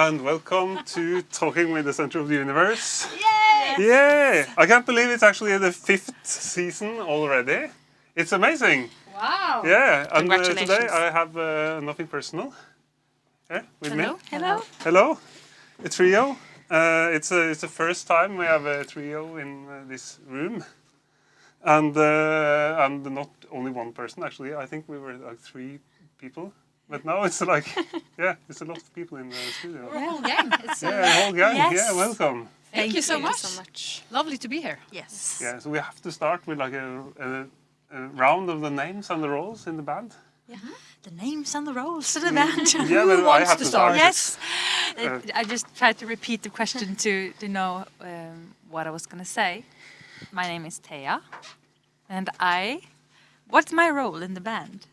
and welcome to Talking with the Center of the Universe. Yay! Yay! I can't believe it's actually the 5th season already. It's amazing. Wow! Yeah, and Congratulations. today I have nothing personal here with me. Hello. Hello, a trio. It's the first time we have a trio in this room, and not only one person actually. I think we were like 3 people, but now it's like it's a lot of people in the studio. We're a whole gang. It's, Yeah, the whole gang. Yes. Yeah, welcome. thank you so much. Lovely to be here. Yes. Yeah, so we have to start with like a round of the names and the roles in the band. Yeah. The names and the roles of the band. Yeah, but I wants have to to start? start. Yes. I just tried to repeat the question to know what I was going to say. My name is Thea, and what's my role in the band?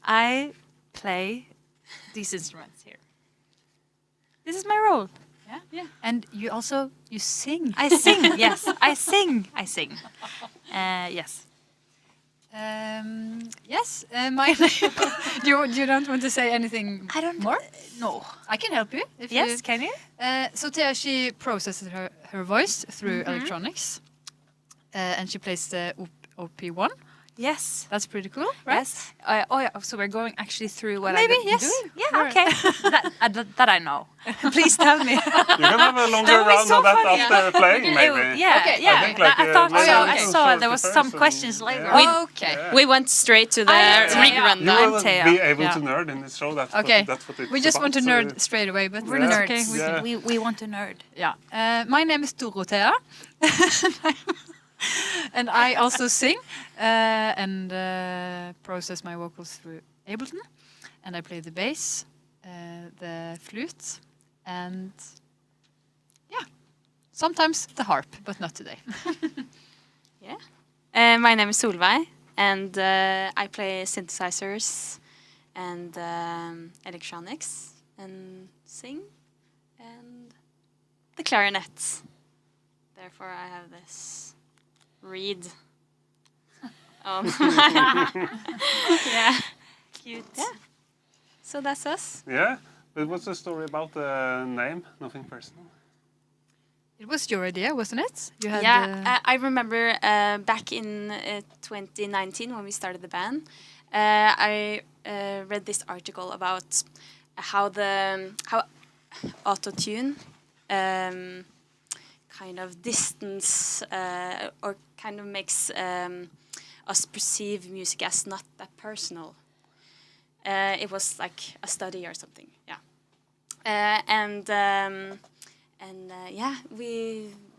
I play these instruments here. This is my role. Yeah. And you sing. I sing. Yes, I sing. Yes. Yes. My name. You don't want to say anything I don't more? No. I can help you. If Yes, you, can you? so Thea, she processes her voice through electronics, and she plays the OP1. Yes. That's pretty cool, right? Yes. So we're going actually through what Maybe, I'm yes. doing? Yeah, Sure. okay. that I know. Please tell me. You can have a longer That would be round so of that funny. after playing, maybe. Yeah, Okay. yeah. I think, like, I thought maybe so. okay. I saw there was First some and- questions later. yeah. Okay. Yeah. We went straight to the I- rig yeah. rundown. You will Thea. be able Yeah. to nerd in this show. That's Okay. that's what it's We just about, want to so nerd straight away, but We're that's nerds. okay. We Yeah. can- We want to nerd. Yeah. My name is Dorothea. And I also sing and process my vocals through Ableton. And I play the bass, the flute, and sometimes the harp, but not today. My name is Solveig, and I play synthesizers and electronics and sing and the clarinet. Therefore, I have this reed. Yeah. Cute. Yeah. So that's us. Yeah, but what's the story about the name? Nothing personal. It was your idea, wasn't it? You had I remember back in 2019 when we started the band, I read this article about how auto-tune kind of distance or kind of makes us perceive music as not that personal. It was like a study or something, yeah.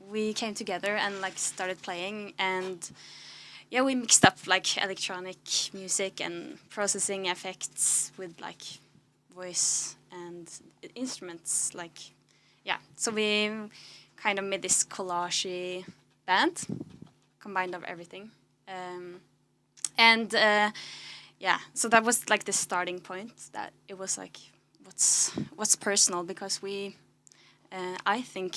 We came together and like started playing, and yeah, we mixed up like electronic music and processing effects with like voice and instruments, like so we kind of made this collage band combined of everything, so that was like the starting point, that it was like what's personal, because I think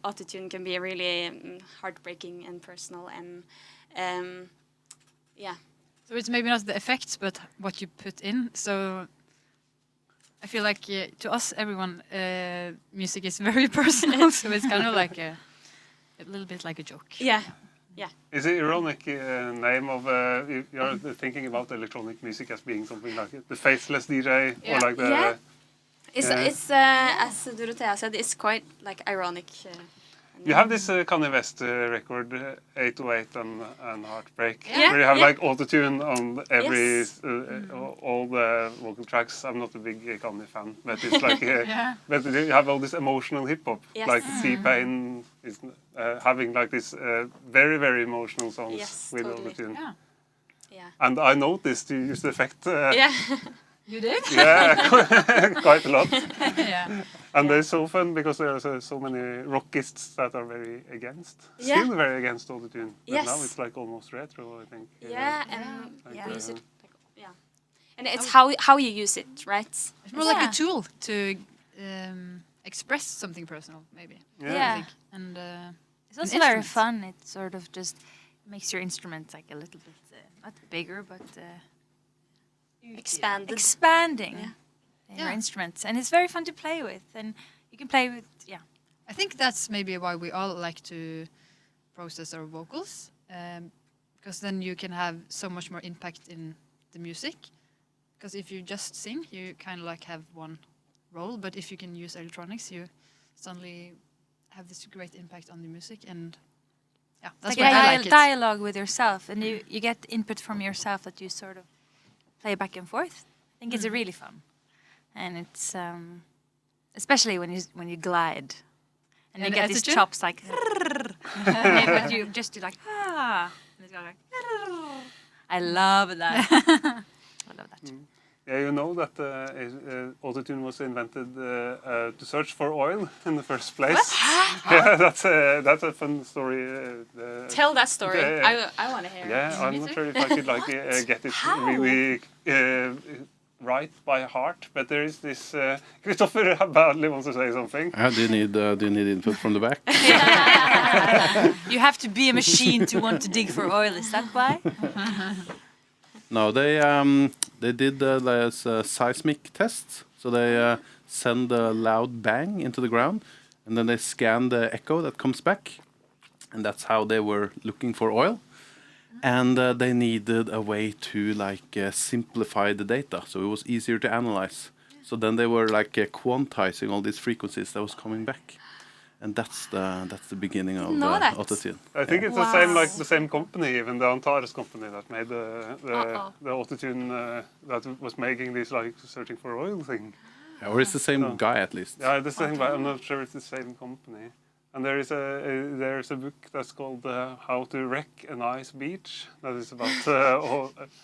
autotune can be really heartbreaking and personal, and So it's maybe not the effects, but what you put in. So I feel like to us, everyone, music is very personal. So it's kind of like a little bit like a joke. yeah. Is it ironic name of you're thinking about electronic music as being something like the faceless DJ or like the Yeah. It's as Dorothea said, it's quite like ironic. You have this Kanye West record, 808 and Heartbreak, Yeah. where you have Yeah. like autotune on every Yes. all the vocal tracks. I'm not a big Kanye fan, but it's like Yeah. but you have all this emotional hip hop, Yes. like T-Pain is having like this very very emotional songs Yes, with totally. autotune. Yeah. Yeah. And I noticed you use the effect. Yeah. You did? Yeah, quite a lot. Yeah. And they're so fun because there's so many rockists that are very against, Yeah. still very against autotune. But Yes. now it's like almost retro, I think. Yeah, and Like, we use it. uh, Yeah, and it's how you use it, right? It's more like Yeah. a tool to express something personal, maybe. Yeah. Yeah. I think. And It's also an very instrument. fun. It sort of just makes your instrument like a little bit, not bigger, but Expanded. expanding Yeah. your Yeah. instruments. And it's very fun to play with. And You can play with, I think that's maybe why we all like to process our vocals, because then you can have so much more impact in the music. Because if you just sing, you kind of like have one role, but if you can use electronics, you suddenly have this great impact on the music, and yeah, that's like why a I like it. dialogue with yourself, and you get input from yourself that you sort of play back and forth. I think it's really fun, and it's especially when you glide, and you get these attitude? chops like, but you just do like and it's like. I love that. I love that. Yeah, you know that autotune was invented to search for oil in the first place. Yeah, that's a fun story. Tell that story. Yeah. I want to hear it. Yeah, I'm not sure if I could like get it really right by heart, but there is this. Christopher badly wants to say something. Do you need input from the back? You have to be a machine to want to dig for oil. Is that why? No, they did seismic tests. So they send a loud bang into the ground, and then they scan the echo that comes back, and that's how they were looking for oil. And they needed a way to like simplify the data, so it was easier to analyze. So then they were like quantizing all these frequencies that was coming back. And that's the beginning of autotune. I think it's the same company, even the Antares company that made the autotune that was making this like searching for oil thing. Yeah, or it's the same guy at least. Yeah, the same guy. I'm not sure it's the same company. And there's a book that's called How to Recognize Beach. That is about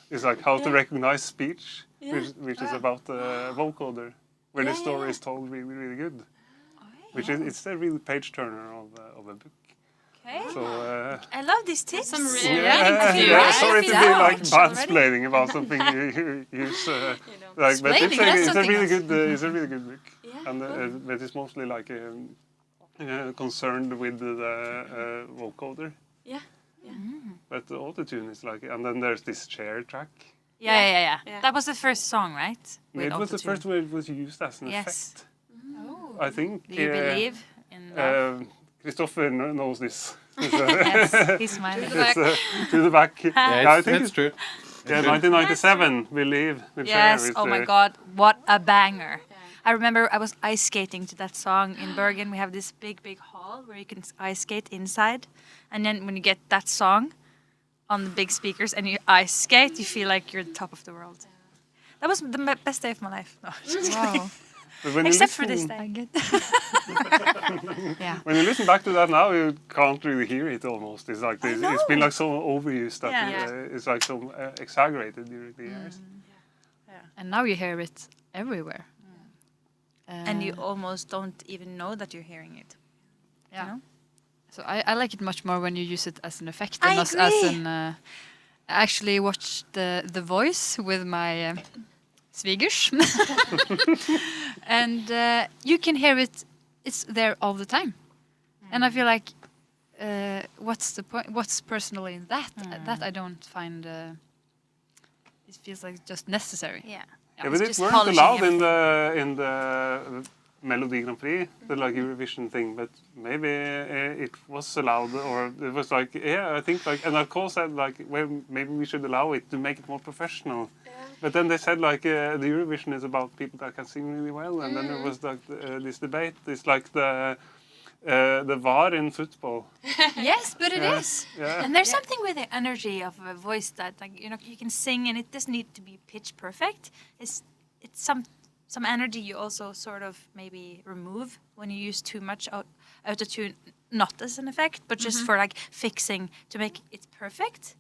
it's like how to recognize speech, which is about the vocoder, where the story is told really really good. Which is it's a really page turner of a book. Okay. So I love these tips. Some sorry to be like mansplaining about something you use. Like, but it's a really good book. Yeah. And but it's mostly like concerned with the vocoder. Yeah. But the autotune is like, and then there's this chair track. Yeah. Yeah. That was the first song, right? It was the first where it was used as an effect. I think. Do you believe in that? Christopher knows this. Yes, he's smiling. To the back. Yeah, I think it's true. Yeah, 1997, Believe. Yes, oh my God, what a banger. I remember I was ice skating to that song in Bergen. We have this big hall where you can ice skate inside. And then when you get that song on the big speakers and you ice skate, you feel like you're the top of the world. That was the best day of my life. No, just kidding. Except for this day. Yeah. When you listen back to that now, you can't really hear it almost. It's like this, it's been like so overused that it's like so exaggerated during the years. And now you hear it everywhere. And you almost don't even know that you're hearing it. Yeah. You know? So I like it much more when you use it as an effect I than as agree. an. I actually watched The Voice with my svigers, and you can hear it. It's there all the time, and I feel like, what's the point? What's personal in that? That I don't find. It feels like just necessary. Yeah. Yeah, but it just weren't polishing allowed everything. in the Melody Grand Prix, the like Eurovision thing, but maybe it was allowed, or it was like, I think like, and NRK said like, well, maybe we should allow it to make it more professional. But then they said like, the Eurovision is about people that can sing really well, and then there was like this debate. It's like the VAR in football. Yes, but it is. Yeah. And there's something with the energy of a voice that, like, you know, you can sing and it doesn't need to be pitch perfect. It's some energy you also sort of maybe remove when you use too much autotune, not as an effect, but just for like fixing to make it perfect.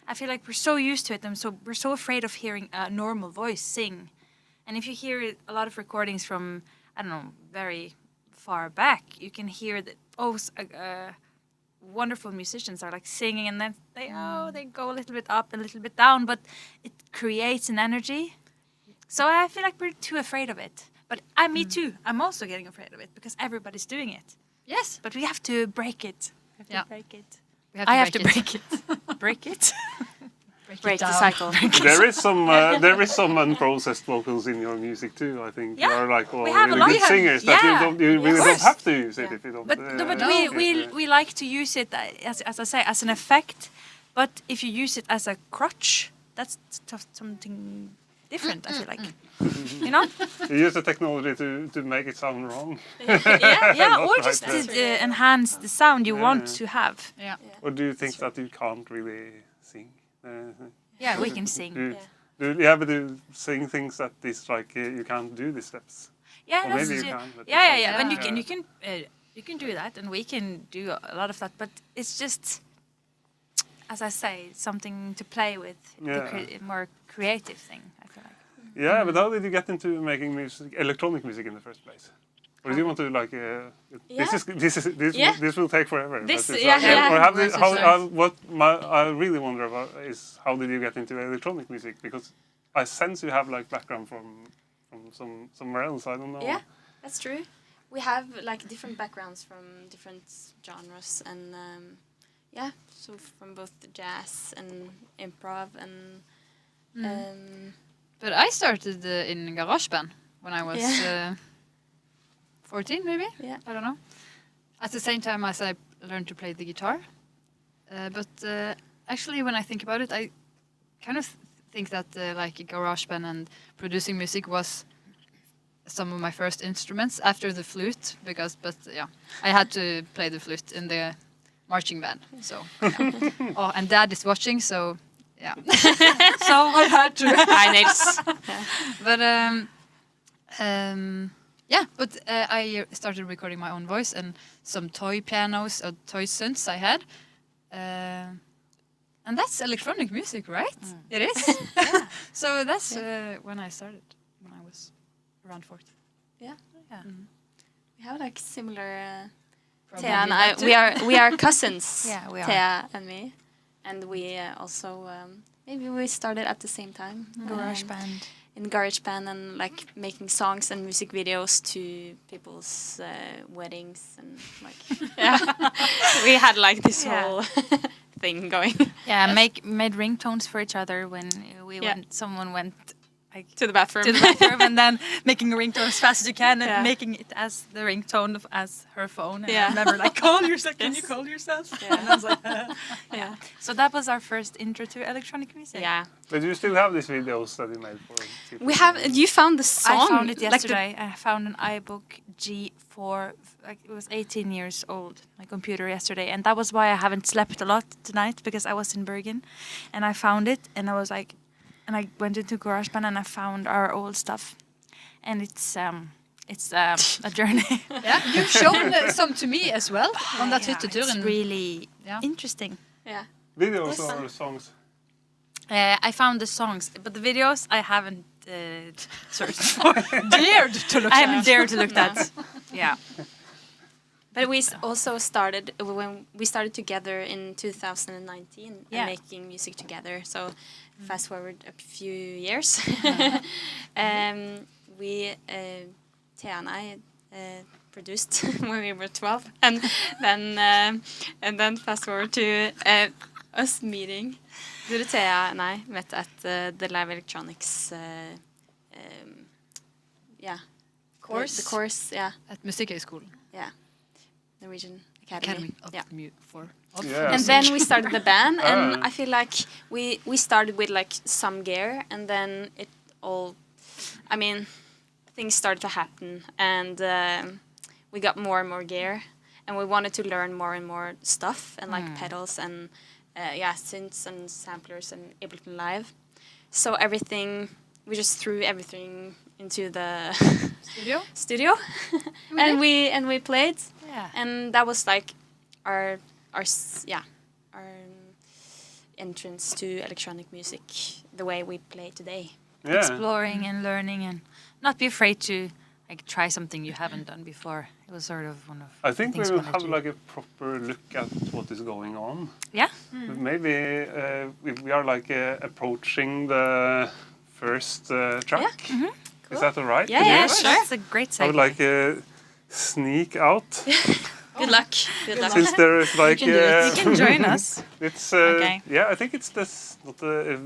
I feel like we're so used to it, and so we're so afraid of hearing a normal voice sing. And if you hear a lot of recordings from, I don't know, very far back, you can hear that wonderful musicians are like singing, and then they go a little bit up, a little bit down, but it creates an energy. So I feel like we're too afraid of it. But me too. I'm also getting afraid of it because everybody's doing it. Yes, But we have to break it. Yeah. Break it. we I have to break it. Break it. break the cycle. There is some unprocessed vocals in your music too. I think Yeah. you are like all We have a really lot. good singers that you really don't have to use it Yeah. if you don't. But we like to use it as I say as an effect. But if you use it as a crutch, that's something different. I feel like, you know. You use the technology to make it sound wrong. Yeah, Not or right just there. to enhance the sound you want to have. Yeah. Or do you think that you can't really sing? Yeah, we can sing. But do sing things that is like you can't do the steps. Yeah, Or that's maybe you ju- can. But yeah. And Yeah. you can do that, and we can do a lot of that. But it's just, as I say, something to play with, the more creative thing. I feel like. Yeah, but how did you get into making music, electronic music in the first place? Or do you want to like? This will take forever. This- but it's yeah, like- yeah. Or have they, Exercise. I really wonder about is how did you get into electronic music? Because I sense you have like background from somewhere else. I don't know. Yeah, that's true. We have like different backgrounds from different genres, and so from both the jazz and improv and. But I started in GarageBand when I was 14, maybe. Yeah. I don't know. At the same time as I learned to play the guitar. But actually, when I think about it, I kind of think that like GarageBand and producing music was some of my first instruments after the flute, I had to play the flute in the marching band. So, yeah. And Dad is watching, so yeah. So I had to. Hi, Nils. But I started recording my own voice and some toy pianos or toy synths I had. And that's electronic music, right? It is. So that's when I started, when I was around 40. Yeah. Mm. We have like similar. Probably Thea and that I, too. we are cousins. Yeah, we are. Thea and me, and we also maybe we started at the same time. GarageBand. In GarageBand and like making songs and music videos to people's weddings and like we had like this whole thing going. Yeah, made ringtones for each other when someone went like To the bathroom. to the bathroom and then making a ringtone as fast as you can and Yeah. making it as the ringtone as her phone. And Yeah. I remember like, call yourself, can you call yourself? Yeah. And I was like, Yeah. So that was our first intro to electronic music. Yeah. But you still have these videos that you made for people. We have. You found the song. I found it like the- yesterday. I found an iBook G4. Like it was 18 years old. My computer yesterday, and that was why I haven't slept a lot tonight because I was in Bergen, and I found it, and I was like, and I went into GarageBand and I found our old stuff, and it's a journey. Yeah, you've shown some to me as well on that It's hytteturen. really Yeah. interesting. Yeah. Videos or songs? I found the songs, but the videos I haven't searched for. Dared to look. I haven't dared to look that. Yeah. But we also started when we started together in 2019 Yeah. and making music together. So fast forward a few years, we Thea and I produced when we were 12, and then fast forward to us meeting. Dorothea and I met at the Live Electronics Course. the course, At Musikhøgskolen Norwegian Academy of Yeah. Yeah. And then we started the band, and I feel like we started with like some gear, and then it all, I mean, things started to happen, and we got more and more gear, and we wanted to learn more and more stuff, and like pedals and synths and samplers and Ableton Live. So everything, we just threw everything into the studio, and we played. Yeah. And that was like our entrance to electronic music, the way we play today. Yeah. Exploring and learning and not be afraid to like try something you haven't done before. It was sort of one of I the think we things will wanted have to- like a proper look at what is going on. Yeah. Maybe we are like approaching the first track. Is that all right? Yeah, to do yeah, that? sure. That's a great I would segue. like sneak out. Good luck. Good luck. Since there is like can do it. You can join us. it's Okay. yeah, I think it's this not the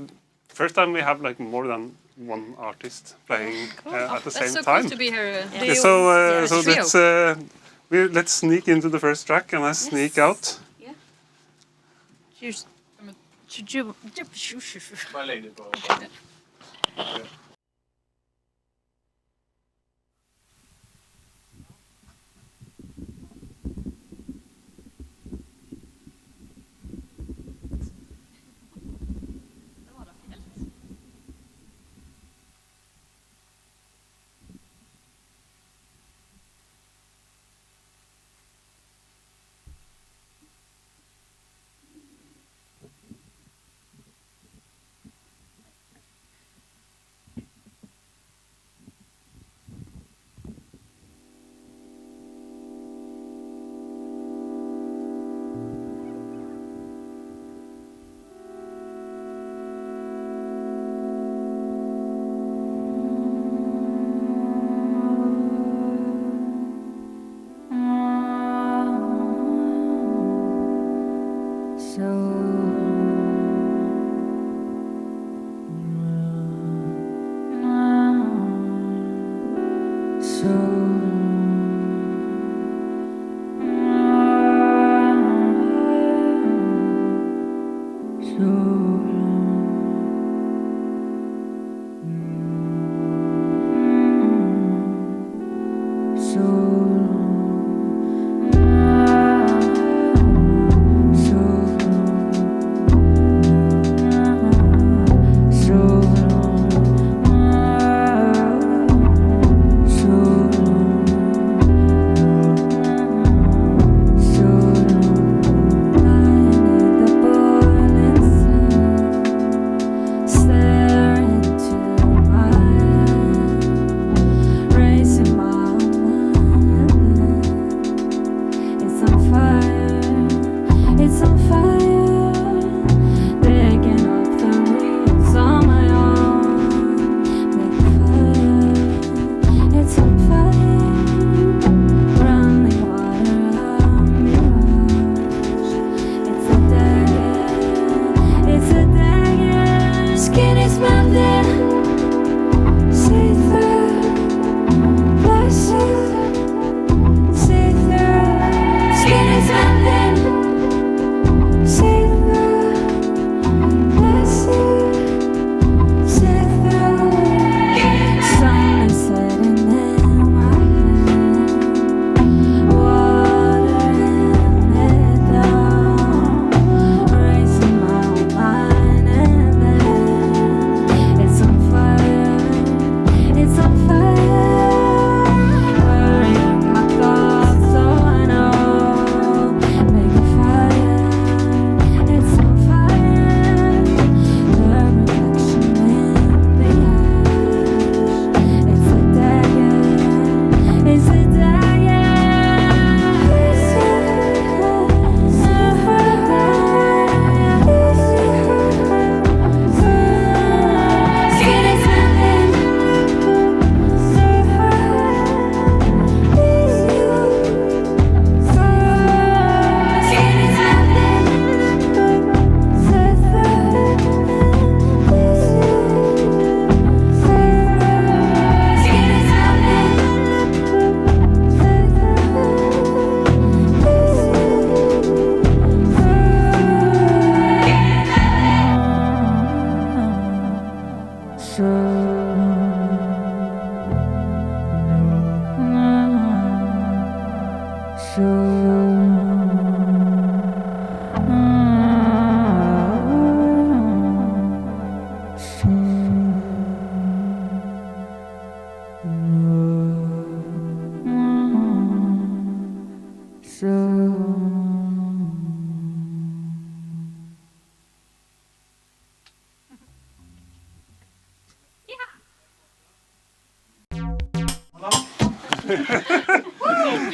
first time we have like more than one artist playing at the That's same so time. cool to be here. Yeah, so so trio. let's let's sneak into the first track and I sneak out. Should you?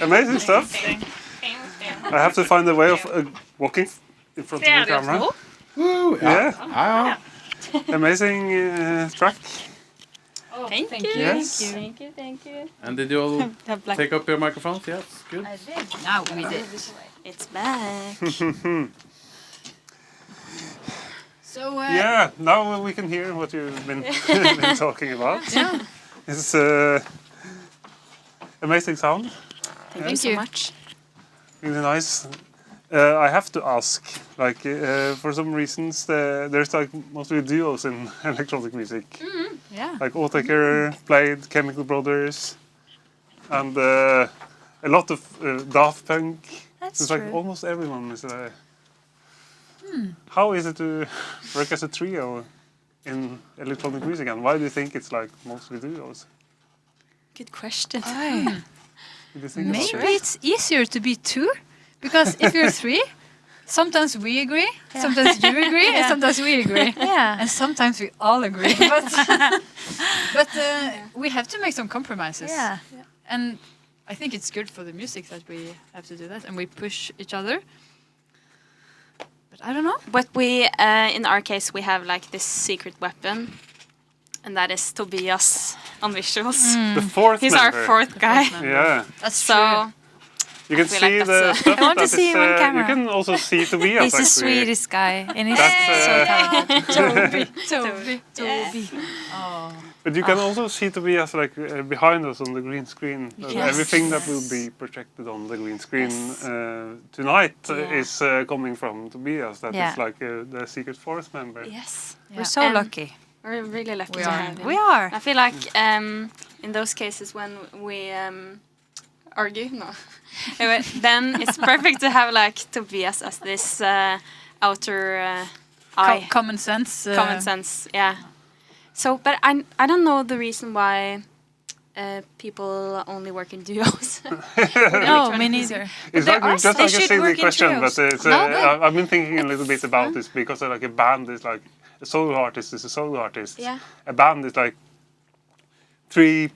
Amazing stuff. I have to find a way of walking in front of the camera. Woo, Yeah. ja. Amazing track. Thank you. Yes. Thank you. Thank you. And did you all Have black- take up your microphones? Yes, good. I did. Now we did. It's back. So Yeah, now we can hear what you've been, been talking about. yeah. It's amazing sound, Thank you so you. much. really nice. I have to ask, like, for some reasons, there's like mostly duos in electronic music. Yeah. Like Otaker played Chemical Brothers, and a lot of Daft Punk. That's It's like true. almost everyone is. How is it to work as a trio in electronic music, and why do you think it's like mostly duos? Good question. Did you think about Maybe it? it's easier to be two, because if you're three, sometimes we agree, sometimes you agree, and sometimes we agree. Yeah. And sometimes we all agree. But we have to make some compromises. Yeah. And I think it's good for the music that we have to do that, and we push each other. But I don't know. But we, in our case, we have like this secret weapon, and that is Tobias on visuals. The fourth He's our member. fourth guy. Yeah, That's true. So you can feel see like the that's stuff I want to that see is, him on you camera. can also see Tobias He's a actually. Swedish guy, and he's That's, so talented. Toby. Oh. But you can also see Tobias like behind us on the green screen. Yes. Everything that will be projected on the green screen tonight Yeah. is coming from Tobias. That is Yeah. like the secret force member. yes, We're so And- lucky. we're really lucky We to are. have him. We are. I feel like in those cases when we argue, no, anyway, then it's perfect to have like Tobias as this outer eye, Common sense. common sense, yeah. So, but I don't know the reason why people only work in duos. No, me neither. It's there like are just some- like a they should silly work in question, trios. but it's, No, but I've been thinking a little bit about this because like a band is like a solo artist is a solo artist. Yeah. A band is like 3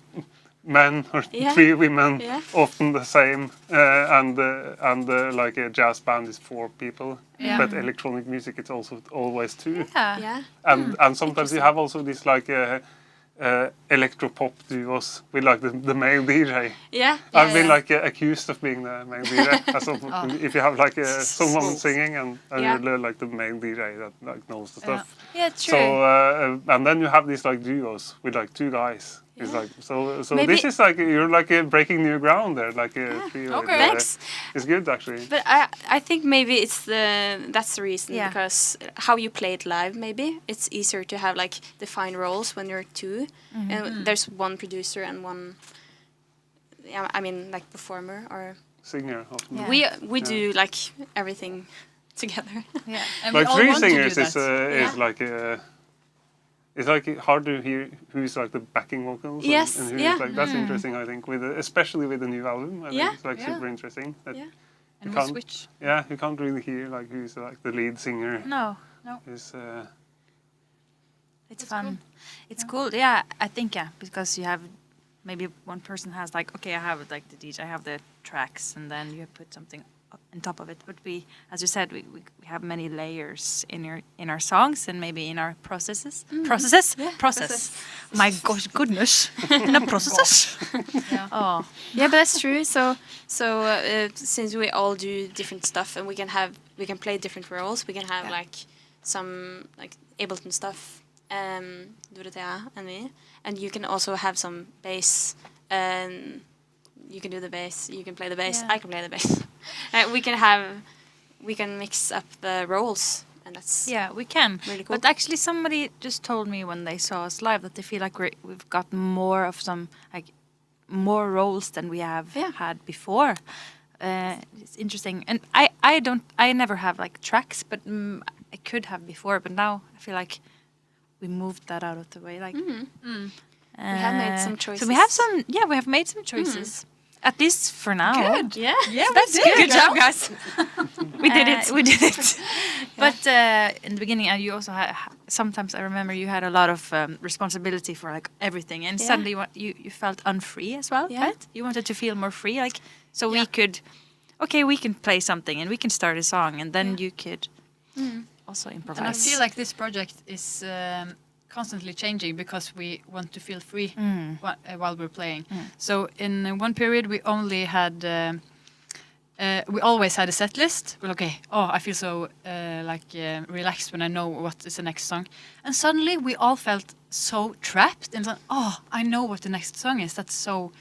men or Yeah. 3 women, Yeah. often the same, and like a jazz band is 4 people. Yeah. But electronic music it's also always 2. Yeah. Yeah, And sometimes you have also this like electro pop duos with like the male DJ. yeah. I've been yeah. like accused of being the male DJ. If you have like someone singing and Yeah. you're like the male DJ that like knows the stuff. Yeah, true. So and then you have these like duos with like 2 guys. It's like so Maybe- this is like you're like breaking new ground there, like a trio. okay. Thanks. It's good actually. But I think maybe that's the reason, Yeah. because how you play it live, maybe it's easier to have like defined roles when you're 2, and there's one producer and one, yeah, I mean like performer, or Singer often. Yeah. we do like everything together. Yeah. And we Like all 3 want to do singers is that. is like it's like hard to hear who's like the backing vocals. Yes, and who's yeah. like that's interesting. I think especially with the new album, I Yeah, think it's like yeah. super interesting. That, Yeah. And you we can't- switch. Yeah, you can't really hear like who's like the lead singer. No, Is it's fun. It's cool. Yeah, I think because you have maybe one person has like, okay, I have like the DJ, I have the tracks, and then you put something up on top of it. But we, as you said, we have many layers in our songs and maybe in our processes. Process. My gosh, goodness, in our processes. Yeah. Oh, Yeah, but that's true. So since we all do different stuff, and we can play different roles, we can have like some like Ableton stuff, Dorothea and me, and you can also have some bass, and you can do the bass, you can play the bass, Yeah. I can play the bass. We can mix up the roles, and that's yeah, we can. really cool. But actually, somebody just told me when they saw us live that they feel like we've got more of some like more roles than we have had before. It's interesting, and I never have like tracks, but I could have before. But now I feel like we moved that out of the way. Like We have made some choices. So we have some. Yeah, we have made some choices. At least for now. Good. Yeah, That's good. Good job, guys. We did it. We did it. But in the beginning, and you also had. Sometimes I remember you had a lot of responsibility for like everything, and suddenly you felt unfree as well, Yeah. right? You wanted to feel more free, like so we could. Okay, we can play something, and we can start a song, and then you could also improvise. And I feel like this project is constantly changing because we want to feel free while we're playing. So in one period we only had we always had a set list. We're like, okay, I feel so relaxed when I know what is the next song. And suddenly we all felt so trapped and like, I know what the next song is. That's so,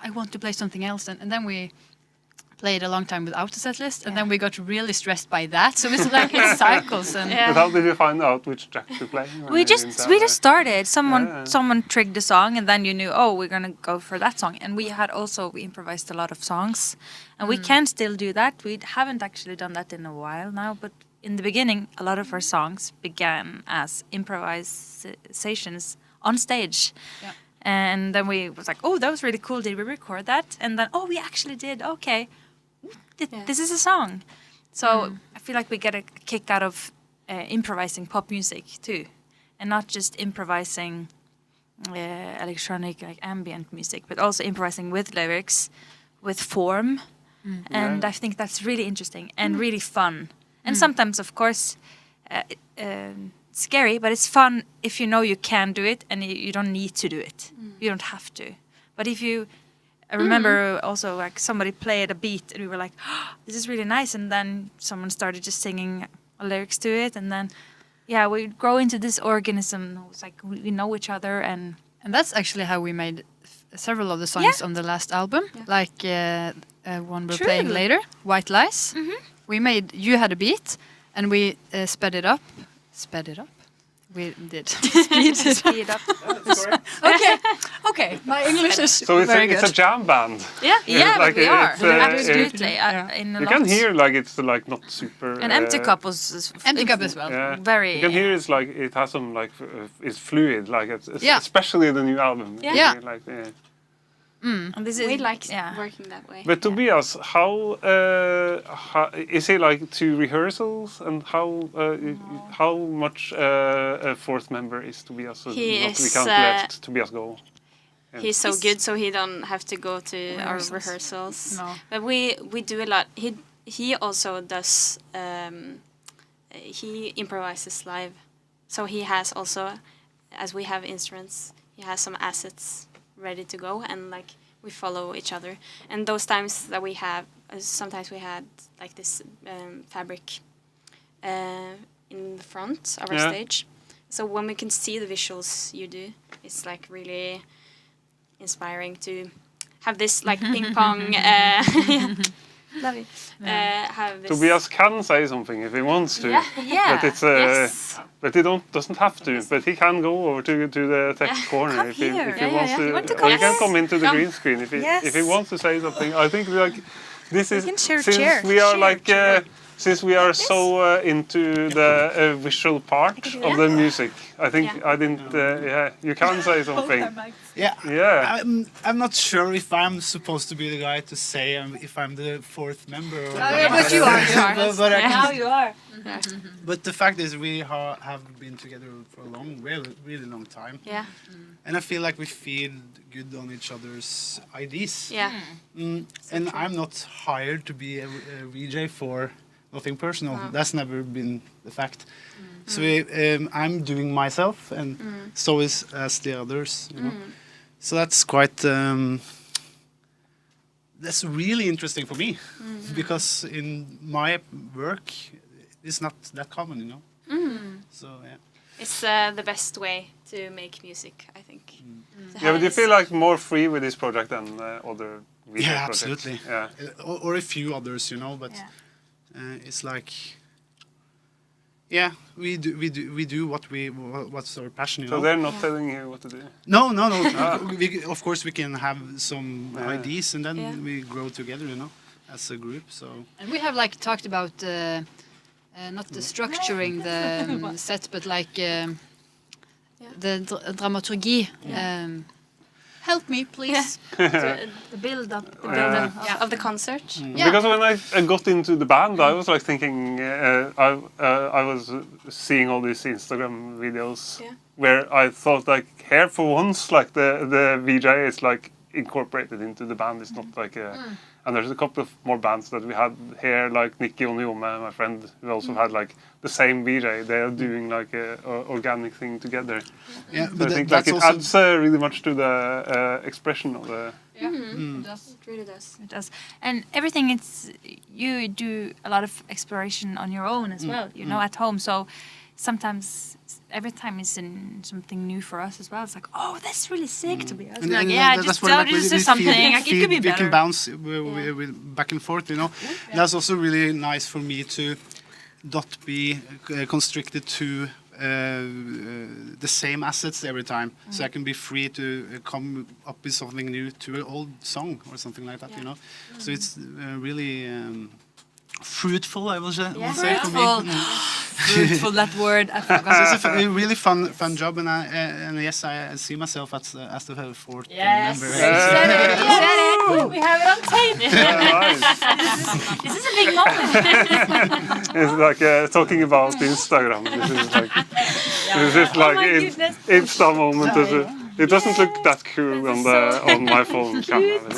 I want to play something else. And then we played a long time without a set list, and then we got really stressed by that. So it's like it cycles. And But how did you find out which track to play? We just started. Someone trigged the song, and then you knew, we're gonna go for that song. And we improvised a lot of songs, and we can still do that. We haven't actually done that in a while now, but in the beginning, a lot of our songs began as improvisations on stage. Yeah. And then we was like, that was really cool. Did we record that? And then, we actually did. Okay. This is a song. So I feel like we get a kick out of improvising pop music too, and not just improvising electronic like ambient music, but also improvising with lyrics, with form. And I think that's really interesting and really fun. And sometimes, of course, scary, but it's fun if you know you can do it and you don't need to do it. You don't have to. But if you I remember also like somebody played a beat and we were like, this is really nice. And then someone started just singing lyrics to it. And then, we grow into this organism. It's like we know each other. And that's actually how we made several of the songs on the last album. Like one we're playing later, White Lies. You had a beat and we sped it up. We did. Speed up. Okay. My English is so very good. It's a jam band. Like we are. Absolutely. You can hear like it's like not super. An empty cup was empty cup as well. Yeah. Very. You can hear it's like it has some like it's fluid like it's especially the new album. And this is, we like working that way. But Tobias, how is he like to rehearsals and how much a fourth member is Tobias? So we can't let Tobias go. Yeah. He's so good, so he don't have to go to our rehearsals. No. But we do a lot. He also does. He improvises live, so he has also, as we have instruments, he has some assets ready to go, and like we follow each other. And those times that we have, sometimes we had like this fabric in the front of our stage. So when we can see the visuals you do, it's like really inspiring to have this like ping pong. Love it. Have this. Tobias can say something if he wants to. But it's but he doesn't have to. But he can go over to the tech corner if he wants to. Or he can come into the green screen if he wants to say something. I think like this is since we are since we are so into the visual part of the music. I think I didn't. You can say something. I'm not sure if I'm supposed to be the guy to say if I'm the fourth member. But you are. But now you are. But the fact is, we have been together for a really long time. Yeah. And I feel like we feel good on each other's ideas. Yeah. And I'm not hired to be a VJ for nothing personal. That's never been the fact. So I'm doing myself, and so is as the others. You know? So that's quite. That's really interesting for me, because in my work, it's not that common, you know. So it's the best way to make music, I think. Yeah, but you feel like more free with this project than other video projects? Absolutely. Yeah, or a few others, you know, but. It's like, we do what's our passion. You know? they're not telling you what to do. No. Of course, we can have some ideas, and then we grow together, you know, as a group. So. And we have like talked about not the structuring the set, but like the dramaturgy. Help me, please. The build-up of the concert. Because when I got into the band, I was like thinking, I was seeing all these Instagram videos where I thought like, here for once, like the VJ is like incorporated into the band. It's not like And there's a couple of more bands that we had here, like Nicky Oniome, my friend, who also had like the same VJ. They are doing like a organic thing together. Yeah, So but I think that's like it also adds really much to the expression of the. It does. It really does. It does. And everything, it's you do a lot of exploration on your own as well, you know, at home. So sometimes, every time it's in something new for us as well. It's like, oh, that's really sick to be honest. And- Like, and yeah, that's just where, tell like, just we do something. Like, it could be we better. can bounce back and forth, you know. That's also really nice for me to not be constricted to the same assets every time. So I can be free to come up with something new to an old song or something like that, you know. So it's really fruitful, I will say for me. Fruitful, that word. I forgot. So it's a really fun job, and yes, I see myself as the fourth Yes. member. You said it. You said it. We have it on tape. Nice. This is a big moment. It's like talking about Instagram. This is like my in, goodness. Insta moment. It doesn't look that cool on my phone camera. But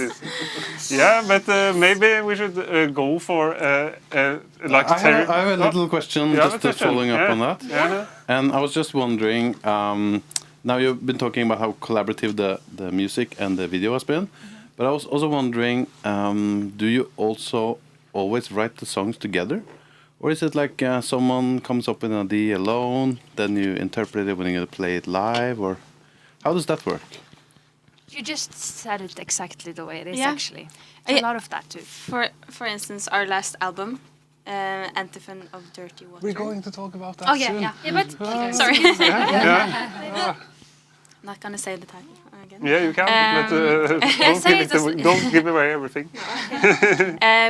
yeah, but maybe we should go for like I have a little question, Yeah, just following up on that. Yeah. And I was just wondering, now you've been talking about how collaborative the music and the video has been, but I was also wondering, do you also always write the songs together? Or is it like someone comes up with an idea alone, then you interpret it when you're going to play it live, or how does that work? You just said it exactly the way it is, Yeah. actually. A lot of that too. For instance, our last album, Antiphon of Dirty Water. We're going to talk about that Oh yeah, soon. yeah. But sorry, Yeah. not gonna say the title again. Yeah, you can, but Say it don't give away everything.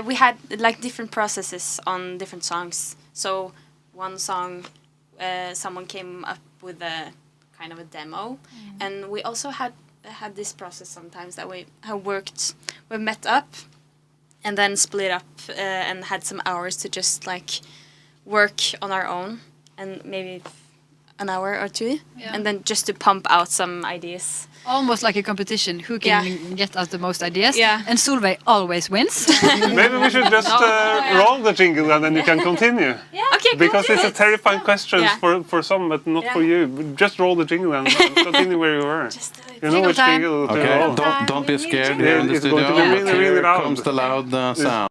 We had like different processes on different songs. So one song, someone came up with a kind of a demo, and we also had this process sometimes that we have worked. We met up, and then split up and had some hours to just like work on our own, and maybe an hour or two, and then just to pump out some ideas. Almost like a competition. Who can get out the most ideas? Yeah. And Solveig always wins. Maybe we should just roll the jingle and then you can continue. Okay, Because it's a terrifying question Yeah. for some, but not Yeah. for you. Just roll the jingle and continue where you were. Just do it. You know Jingle which time. jingle to Okay, roll. don't be scared Yeah, here in the it's going studio. to be really, really Here loud. comes the loud sound.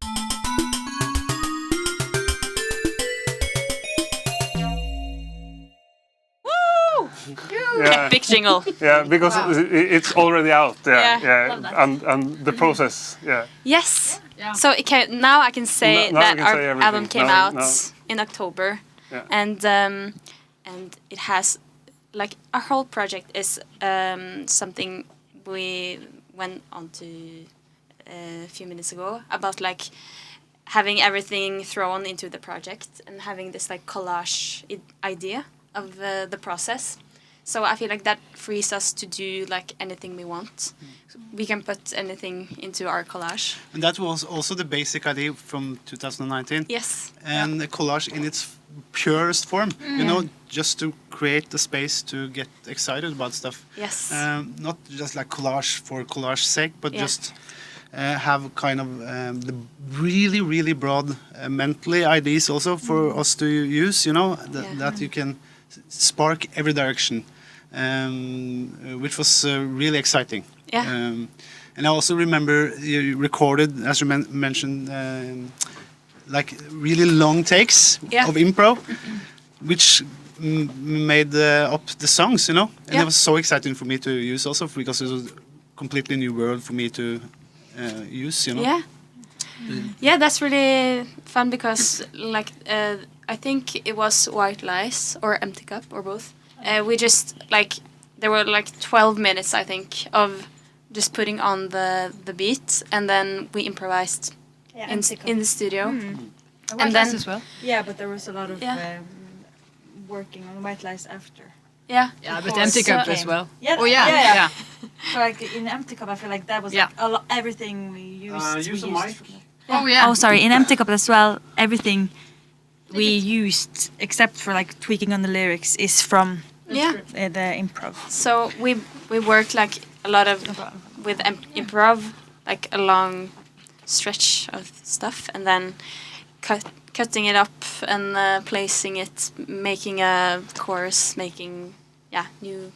Yeah. Epic jingle. Yeah, because it's already out. Yeah. Yeah, and the process. Yeah. Yes. Yeah. So now I can say Now that I can our say everything. album came Now- out now. in October, Yeah. and it has like our whole project is something we went on to a few minutes ago about like having everything thrown into the project and having this like collage idea of the process. So I feel like that frees us to do like anything we want. We can put anything into our collage. And that was also the basic idea from 2019. Yes. And the collage in its purest form, you know, just to create the space to get excited about stuff. Yes. Not just like collage for collage's sake, but Yeah. just have kind of the really, really broad mentally ideas also for us to use, you know, that you can spark every direction, which was really exciting. Yeah. And I also remember you recorded, as you mentioned, like really long takes Yeah. of improv, which made up the songs, you know. And Yeah. it was so exciting for me to use also because it was a completely new world for me to use, you know. Yeah. Yeah, that's really fun because like I think it was White Lies or Empty Cup or both. We just like there were like 12 minutes I think of just putting on the beat, and then we improvised in the studio. And then- as well. Yeah, but there was a lot of Yeah. working on White Lies after. Yeah. Yeah, but Empty Cup as well. Yeah, Oh yeah, yeah. yeah. So like in Empty Cup, I feel like that was Yeah. like everything we used. Use we a used mic. from the- Oh yeah. Oh, sorry. In Empty Cup as well, everything we used, except for like tweaking on the lyrics, is from Yeah. the improv. So we worked like a lot of with improv like along stretch of stuff, and then cutting it up and placing it, making a chorus, making new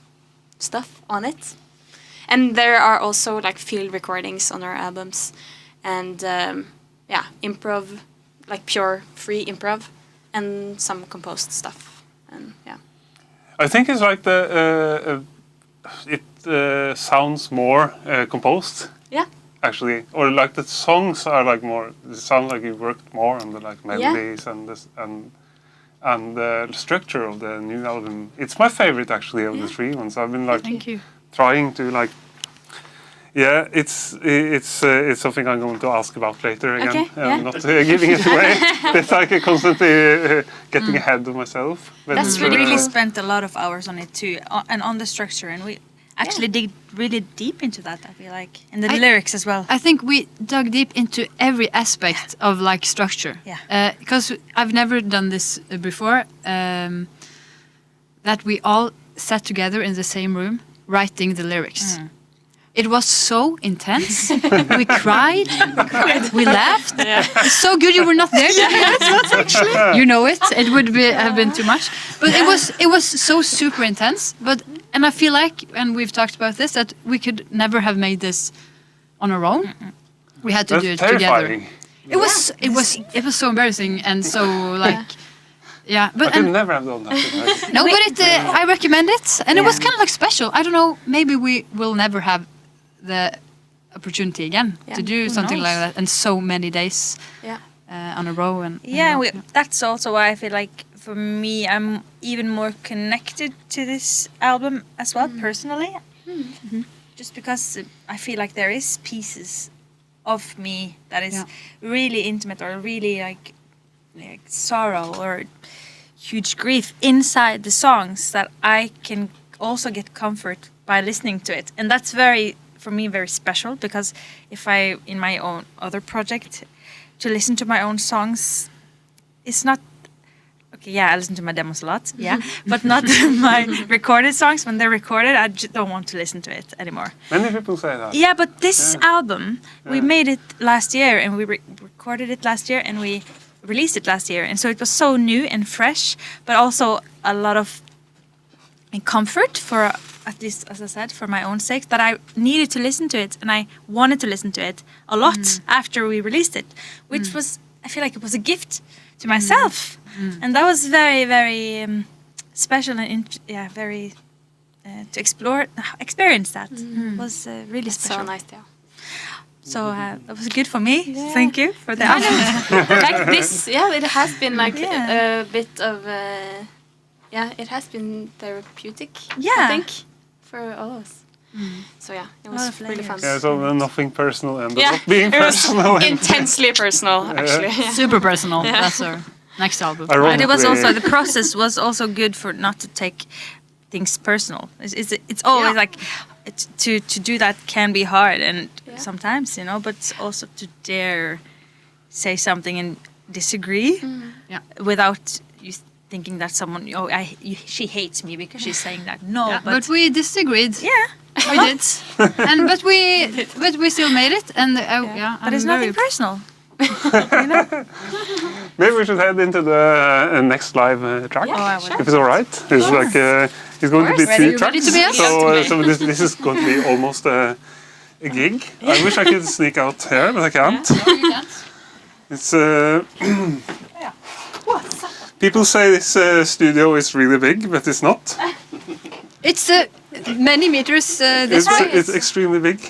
stuff on it. And there are also like field recordings on our albums, and improv, like pure free improv, and some composed stuff, and I think it's like it sounds more composed. Yeah. Actually, or like the songs are like more. It sounds like you worked more on the like melodies and this and the structure of the new album. It's my favorite actually of the three ones. I've been like Thank you. trying to like. Yeah, it's something I'm going to ask about later again. Okay, yeah. I'm not giving it away. It's like constantly getting ahead of myself. But That's really spent a lot of hours on it too, and on the structure, and we actually dig really deep into that. I feel like, and the lyrics as well. I think we dug deep into every aspect of like structure. Yeah. Because I've never done this before. That we all sat together in the same room writing the lyrics. It was so intense. We cried. We laughed. It's so good you were not there. You know it. It would have been too much. But it was so super intense. And I feel like, and we've talked about this, that we could never have made this on our own. We had to do it together. It was so embarrassing and so like. Yeah, but I could never have done that. no, but I recommend it, and it was kind of like special. I don't know, maybe we will never have the opportunity again to do something like that, and so many days on a row. And that's also why I feel like for me, I'm even more connected to this album as well personally, just because I feel like there is pieces of me that is really intimate or really like sorrow or huge grief inside the songs that I can also get comfort by listening to it, and that's for me very special, because if I in my own other project to listen to my own songs, it's not okay. Yeah, I listen to my demos a lot. Yeah, but not my recorded songs. When they're recorded, I just don't want to listen to it anymore. Many people say that. Yeah, but this album, we made it last year, and we recorded it last year, and we released it last year, and so it was so new and fresh, but also a lot of comfort for, at least as I said, for my own sake, that I needed to listen to it, and I wanted to listen to it a lot after we released it, which was, I feel like it was a gift to myself, and that was very, very special and very to experience that was really special. So nice, So that was good for me. Thank you for that. Like this, it has been like a bit of, it has been therapeutic. I think for all of us. So it was really fun. Yeah, so nothing personal ended up being personal. Intensely personal, actually. super personal. That's our next album. And it was also, the process was also good for not to take things personal. It's always like to do that can be hard, and sometimes, but also to dare say something and disagree without you thinking that someone she hates me because she's saying that. No, but we disagreed. We did, but we still made it, and but it's nothing personal. Maybe we should head into the next live track, if it's all right. It's like it's going to be 2 tracks, so this is going to be almost a gig. I wish I could sneak out here, but I can't. No, you can't. It's people say this studio is really big, but it's not. It's many meters this way. It's extremely big.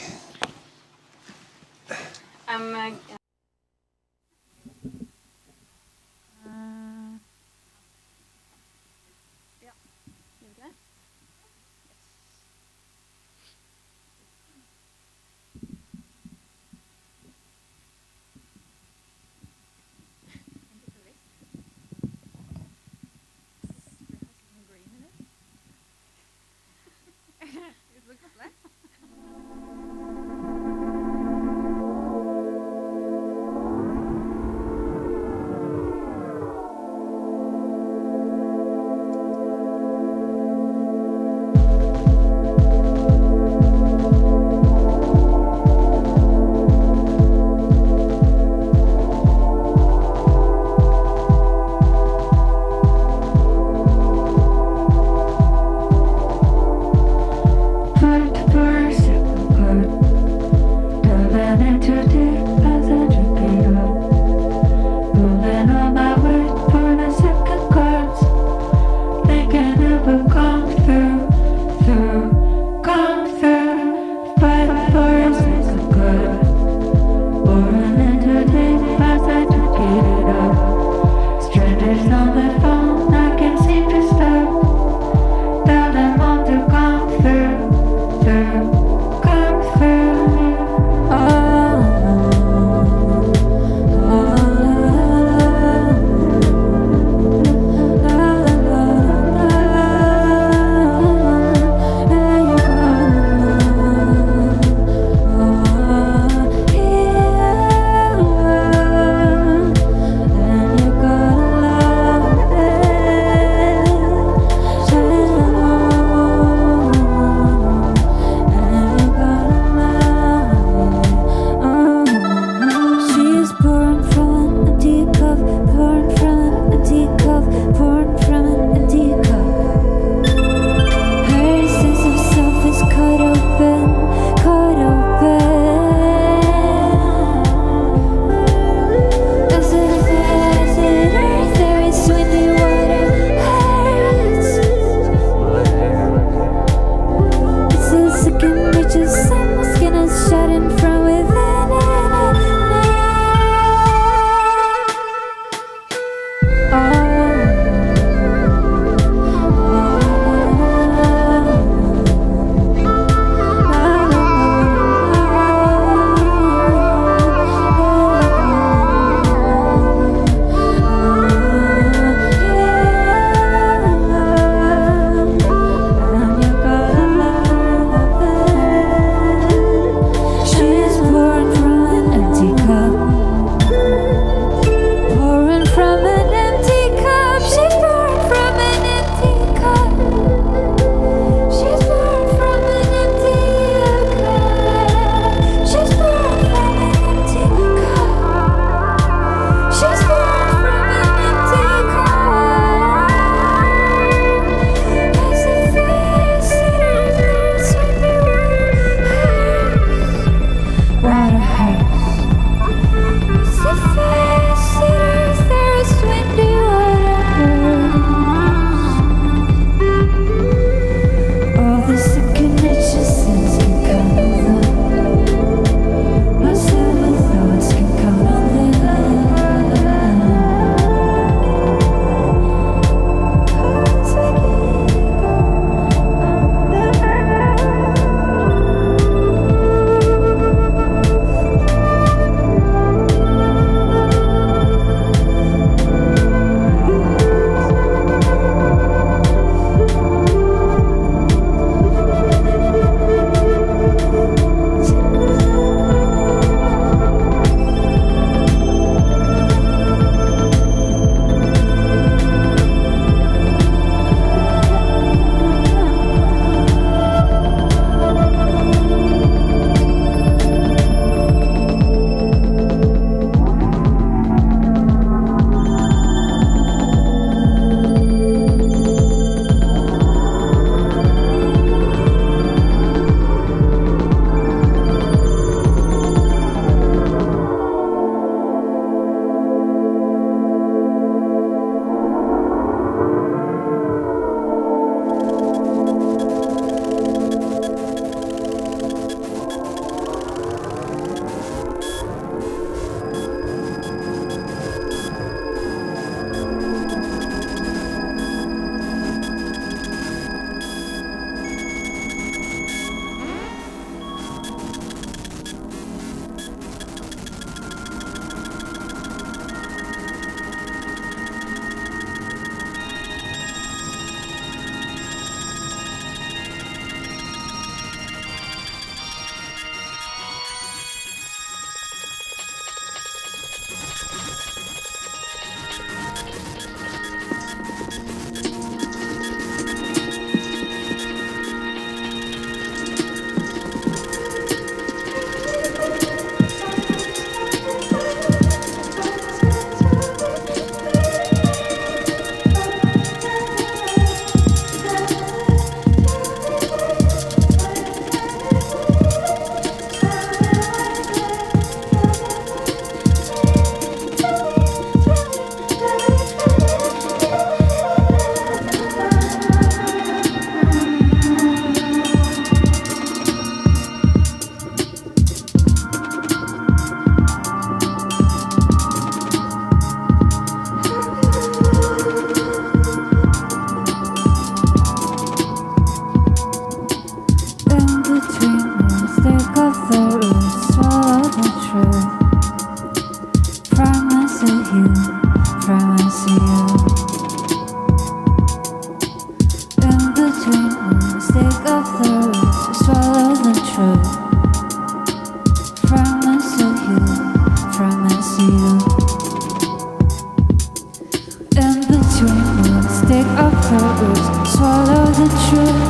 roots, swallow the truth.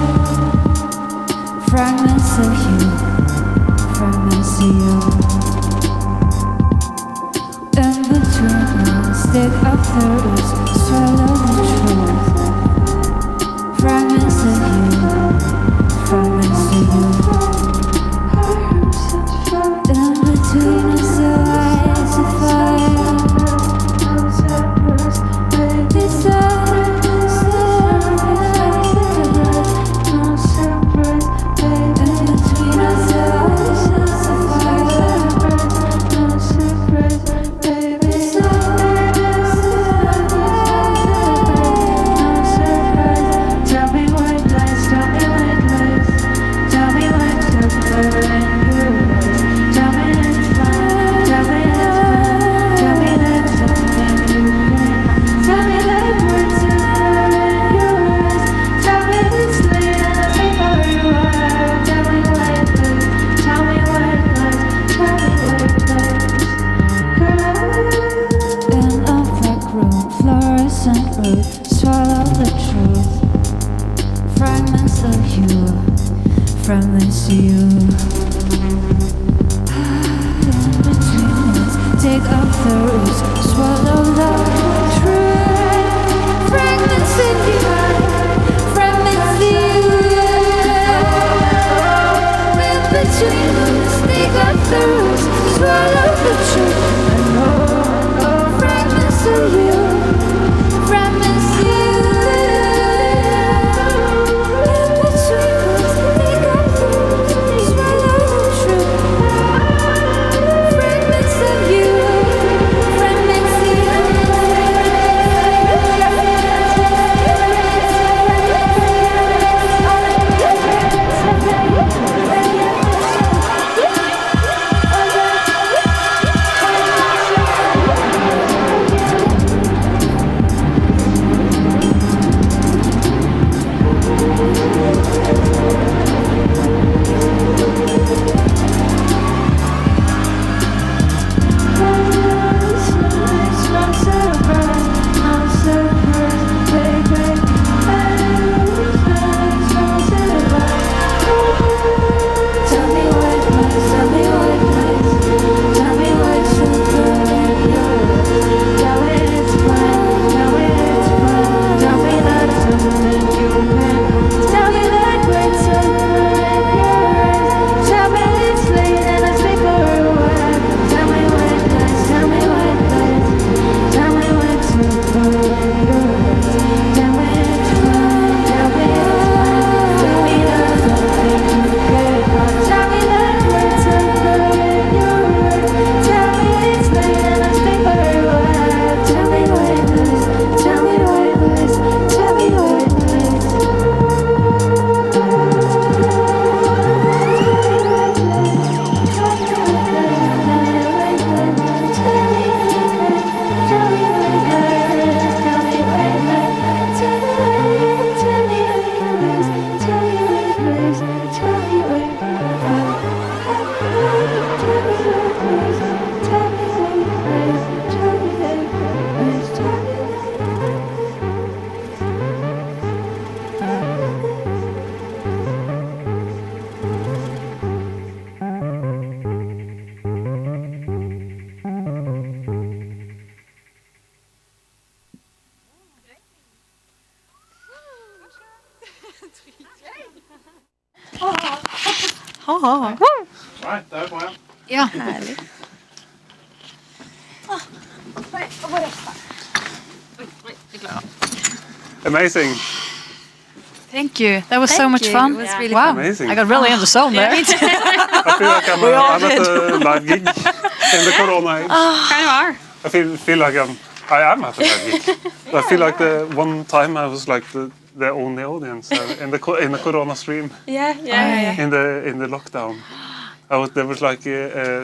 Fragments of you, fragments of you. In between us, dig up the roots, swallow the truth. Fragments of you, fragments of you. In between us, the lights of fire. Swallow the truth. Fragments of you, fragments of you. In between us, take up the roots. Swallow the truth. Fragments of you, fragments of you. In between us, take up the roots. Swallow the truth. Fragments of you. Right, der kom jeg. Ja. Herlig. Amazing. Thank you. That was so Thank much you. fun. It was really wow. Amazing. I got really in the zone there. I feel like I'm at a live gig in the corona age. Kind of are. I feel like I am at a live gig. I feel like the one time I was like the only audience in the corona stream Yeah. in the lockdown. There was like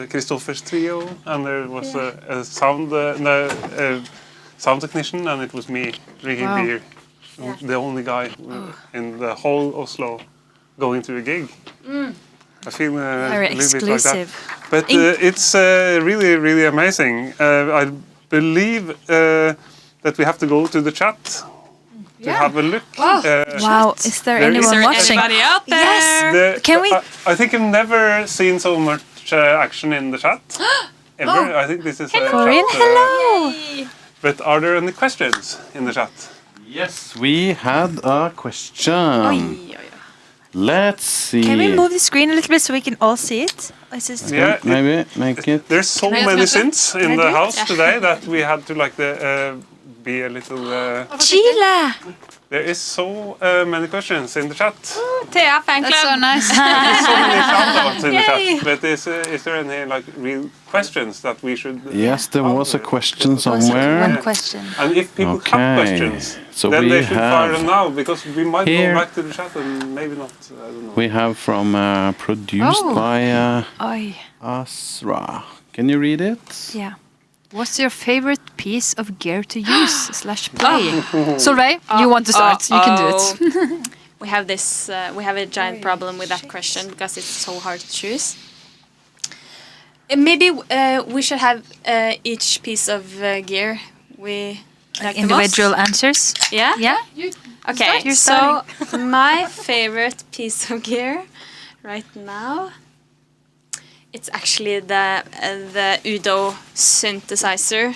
Christopher's trio, and there was a sound technician, and it was me drinking beer. Yeah. The only guy in the whole Oslo going to a gig. I feel Very a little bit like that. exclusive. But it's really, really amazing. I believe that we have to go to the chat. to have a look. Wow, is there There is anyone there watching? Anybody out there? Yes. Can we- I think I've never seen so much action in the chat. Ever. I think this is a chat. Hello. But are there any questions in the chat? Yes, we had a question. Let's see. Can we move the screen a little bit so we can all see it? Or is this- Yeah, Maybe make it. there's so I many just- synths in I the do? house today that we had to like be a little. Chile. There is so many questions in the chat. Thea, fan That's so club. nice. There's so many shoutouts in the Yay. chat. But is there any like real questions that we should? Yes, there was a answer? question One somewhere. question. And if people have Okay. questions, So then we they should fire them have now because we might here- go back to the chat and maybe not. I don't know. we have from produced Oh. by Oi. Asra. Can you read it? Yeah. What's your favorite piece of gear to use / play? Solveig, you want to start? You can do it. We have this. We have a giant problem with that question because it's so hard to choose. Maybe we should have each piece of gear we like the most. Individual answers. Yeah. Yeah. Okay. You're So my favorite piece of gear right now, it's actually the Udo synthesizer.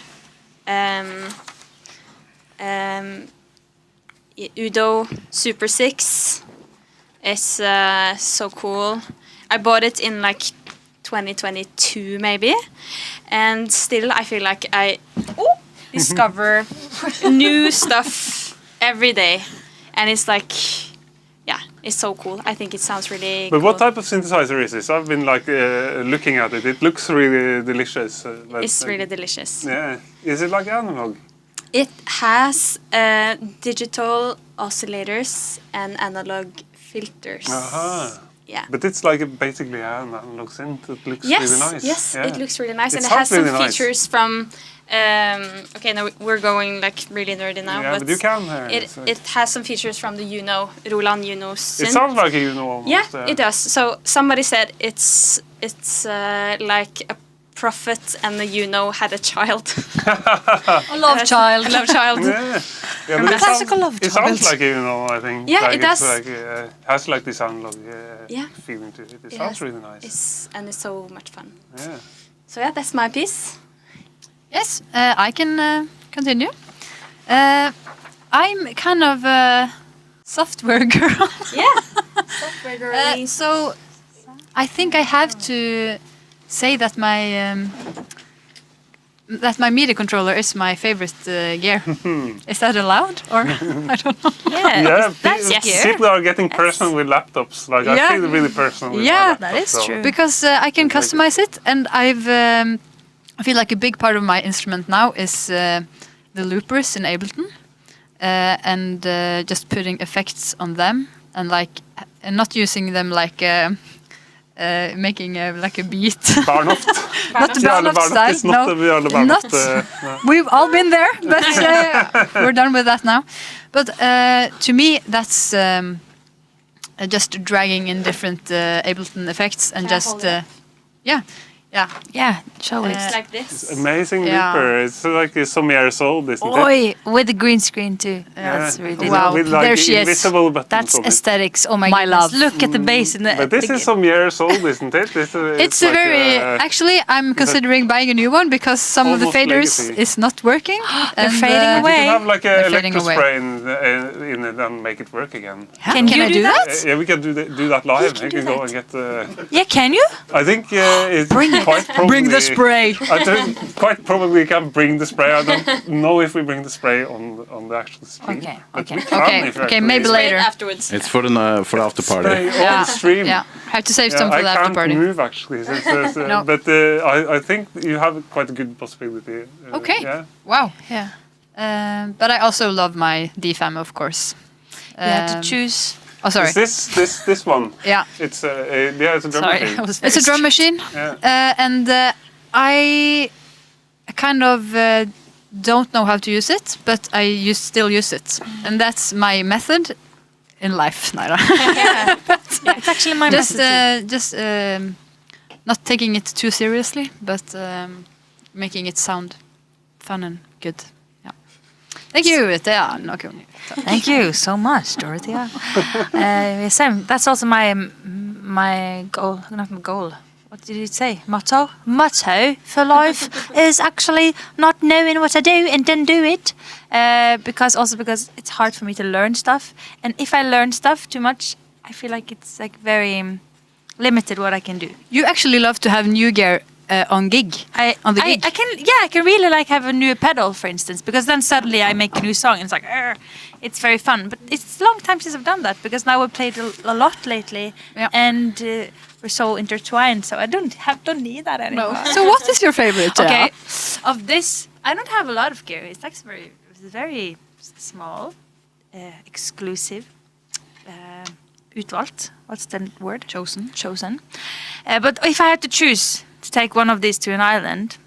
Udo Super 6 is so cool. I bought it in like 2022 maybe, and still I feel like I discover new stuff every day, and it's like, yeah, it's so cool. I think it sounds really But cool. what type of synthesizer is this? I've been like looking at it. It looks really delicious. But, It's really delicious. Yeah. Is it like analog? It has digital oscillators and analog filters. Aha. Yeah. But it's like basically an analog synth. It looks Yes, really nice. yes, Yeah. it looks really nice, It and it has sounds some really nice. features from. Okay, now we're going like really nerdy now, Yeah, but you can hear it has some features from the Roland synth. It sounds like you know almost. Yeah, it does. So somebody said it's like a prophet and the had a child. A love child. A love child. Yeah. Yeah, but classical love it sounds child. like I think. Yeah, like it does. It's like, has like this analog Yeah. feeling to it. It It sounds has- really nice. It's so much fun. Yeah. So yeah, that's my piece. Yes, I can continue. I'm kind of a software girl. Yeah. Software girly. So I think I have to say that my MIDI controller is my favorite gear. Is that allowed? Or I don't know. Yeah, that's pe- gear. people are getting personal with laptops. Like I Yeah. feel really personal with my Yeah, laptop, that is so- true. Because I can customize it, and I feel like a big part of my instrument now is the loopers in Ableton, and just putting effects on them, and like and not using them like making like a beat. Barnoft. Not the Bjarne Barnoft Barnoft is style. not No, the Bjarne Barnoft. not. No. We've all been there, but we're done with that now. But to me, that's just dragging in different Ableton effects and Can I just hold it? yeah. Yeah. Show It's it. like this. Amazing Yeah. looper. It's like it's some years old, isn't it? Oi, with the green screen too. That's really With- Wow, With like there she is. invisible buttons That's on it. aesthetics. Oh my, My goodness. love. Look at the bass in the. But this is some years old, isn't it? It's a like, very actually. I'm considering buying a new one because some of the Almost faders legacy. is not working. They're and, fading You away. can have like a They're fading electro away. spray in it and make it work again. Can you I do that? Yeah, we can do that live. You can go and get. Yeah, can you? I think it's quite probably. Bring the spray. I think quite probably can bring the spray. I don't know if we bring the spray on the actual stream. Okay, but okay. we can Okay, if okay, actually- maybe Spray it later. afterwards. It's for the after Spray party. on the stream. Yeah, have to save Yeah, some for I the after can't party. move actually, No. but I think you have quite a good possibility. Okay. Yeah. Wow. Yeah. But I also love my DFAM, of course. You had to choose. Oh, sorry. Is this one? Yeah. It's it's a drum Sorry, machine. I was It's a drum machine, Yeah. and I kind of don't know how to use it, but I still use it, and that's my method in life. Naira. Yeah. It's actually my just not taking it too seriously, but making it sound fun and good. Yeah. Thank you, Thea. Okay. Thank you so much, Dorothea. Same. That's also my goal. Not my goal. What did you say? Motto? Motto for life is actually not knowing what I do and then do it. Because it's hard for me to learn stuff. And if I learn stuff too much, I feel like it's like very limited what I can do. You actually love to have new gear on gig. I can really like have a new pedal, for instance, because then suddenly I make a new song and it's like, it's very fun. But it's a long time since I've done that because now we've played a lot lately, and we're so intertwined. So I don't need that anymore. No. So what is your favorite? Okay, of this, I don't have a lot of gear. It's like very small, exclusive, utvalgt. What's the word? Chosen. But if I had to choose to take one of these to an island,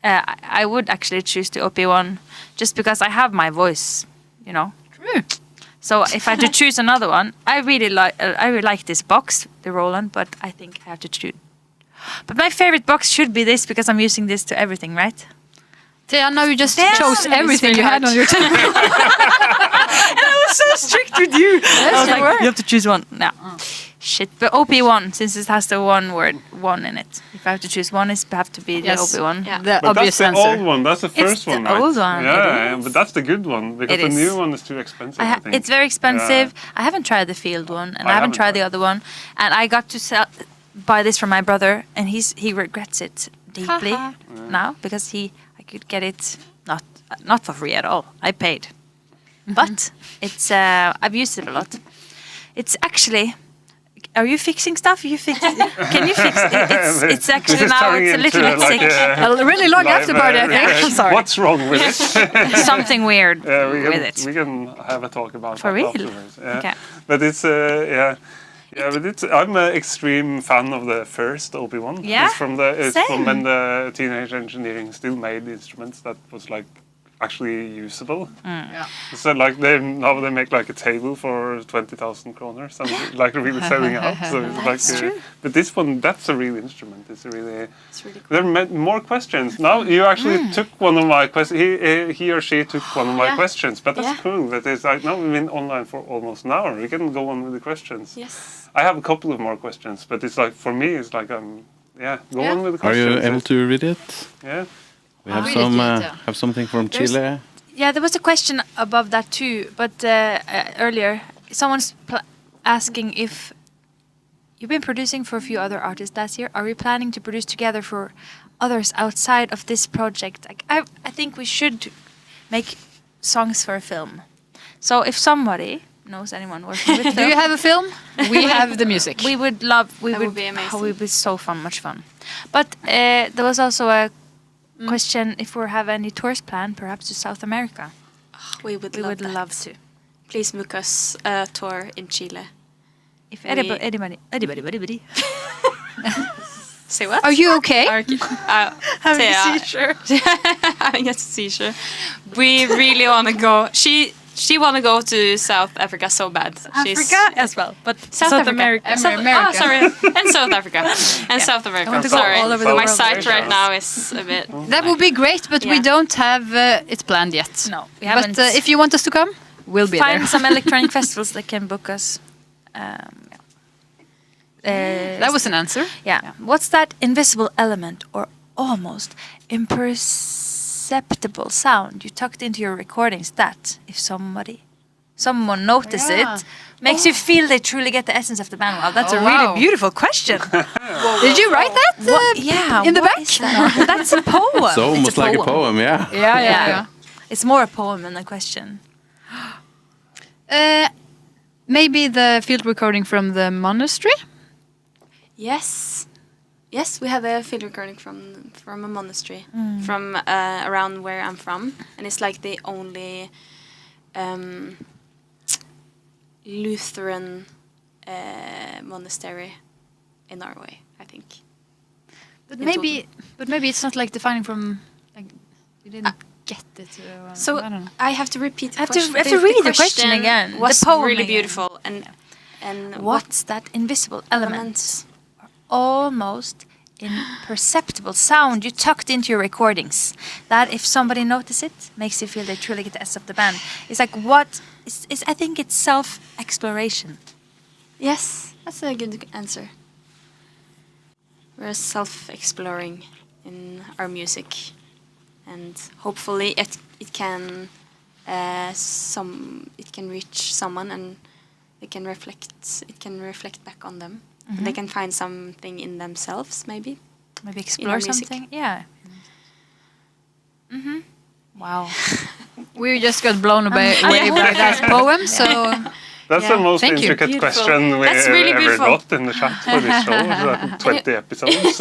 I would actually choose the OP1 just because I have my voice, you know. True. So if I had to choose another one, I really like this box, the Roland, but I think I have to choose. But my favorite box should be this because I'm using this to everything, right? Thea, now you just chose everything you had on your table. And I was so strict with you. I was like, you have to choose one. No. Shit. But OP1, since it has the one word, one in it. If I have to choose one, it have to be the OP1. Yeah. The But obvious that's the answer. old one. That's the first the one, right? old one, Yeah, it is. but that's the good one because It the is. new one is too expensive. I think. It's very expensive. I haven't tried the field one, and I haven't tried the other one. And I got to buy this from my brother, and he regrets it deeply now because I could get it not for free at all. I paid, but it's I've used it a lot. It's actually. Are you fixing stuff? Can you fix it? It's actually This is now turning it's a little into bit like sick. A really long live, after party, I think. reaction. Sorry. What's wrong with it? Something weird with it. We can have a talk about For that real? afterwards. Yeah. Okay. But it's but I'm an extreme fan of the first OP1. Yeah, It's from same. when the Teenage Engineering still made instruments that was like actually usable. So like now they make like a table for 20,000 kroners and like really selling out. So it's like, true. but this one, that's a real instrument. It's really It's really cool. there are more questions. Now you actually took one of my questions. He or she took one of my questions, but that's cool. That is like now we've been online for almost an hour. We can go on with the questions. Yes. I have a couple of more questions, but it's like for me, it's like go on with the Are questions. you able to read it? Yeah. We have Read some it, yeah. have something from Chile. Yeah, there was a question above that too, but earlier someone's asking if you've been producing for a few other artists last year. Are you planning to produce together for others outside of this project? Like, I think we should make songs for a film. So if somebody knows anyone working with Do film, you have a film? We have the music. we would love. That would be amazing. It would be so fun, much fun. But there was also a question if we have any tours planned, perhaps to South America. We would love that. to. Please book us a tour in Chile. If We- anybody. Say what? Are you okay? Having Thea. a seizure. Having a seizure. We really want to go. She want to go to South Africa so bad. Africa as well, but South America. America. Oh, sorry. And South Africa. And South America. I want to go Sorry. all over the My world. sight right now is a bit. That would be great, but we Yeah. don't have it planned yet. No, we haven't. But if you want us to come, we'll be Find there. some electronic festivals that can book us. That was an answer. Yeah. What's that invisible element or almost imperceptible sound you tucked into your recordings that, if someone notices it, makes you feel they truly get the essence of the band? Wow, that's a wow. really beautiful question. Did you write that? Yeah, in the what back? is that? That's a poem. It's almost like a poem, yeah. Yeah. It's more a poem than a question. Maybe the field recording from the monastery. Yes. Yes, we have a field recording from a monastery from around where I'm from, and it's like the only Lutheran monastery in Norway, I think. But In maybe it's not like defining from like you didn't get it. So I don't know. I have to repeat the I have to- question. I have to read the question again, the Was poem really again. beautiful, and What's that invisible element? elements. Almost imperceptible sound you tucked into your recordings that if somebody notices it makes you feel they truly get the essence of the band. It's like I think it's self-exploration. Yes, that's a good answer. We're self-exploring in our music, and hopefully it can reach someone, and it can reflect back on them. They can find something in themselves, maybe Explore something. Yeah. Wow. We just got blown away by that poem, so That's Yeah. the most Thank you. intricate Beautiful. question we That's really ever beautiful. got in the chat for this show. It's like 20 episodes.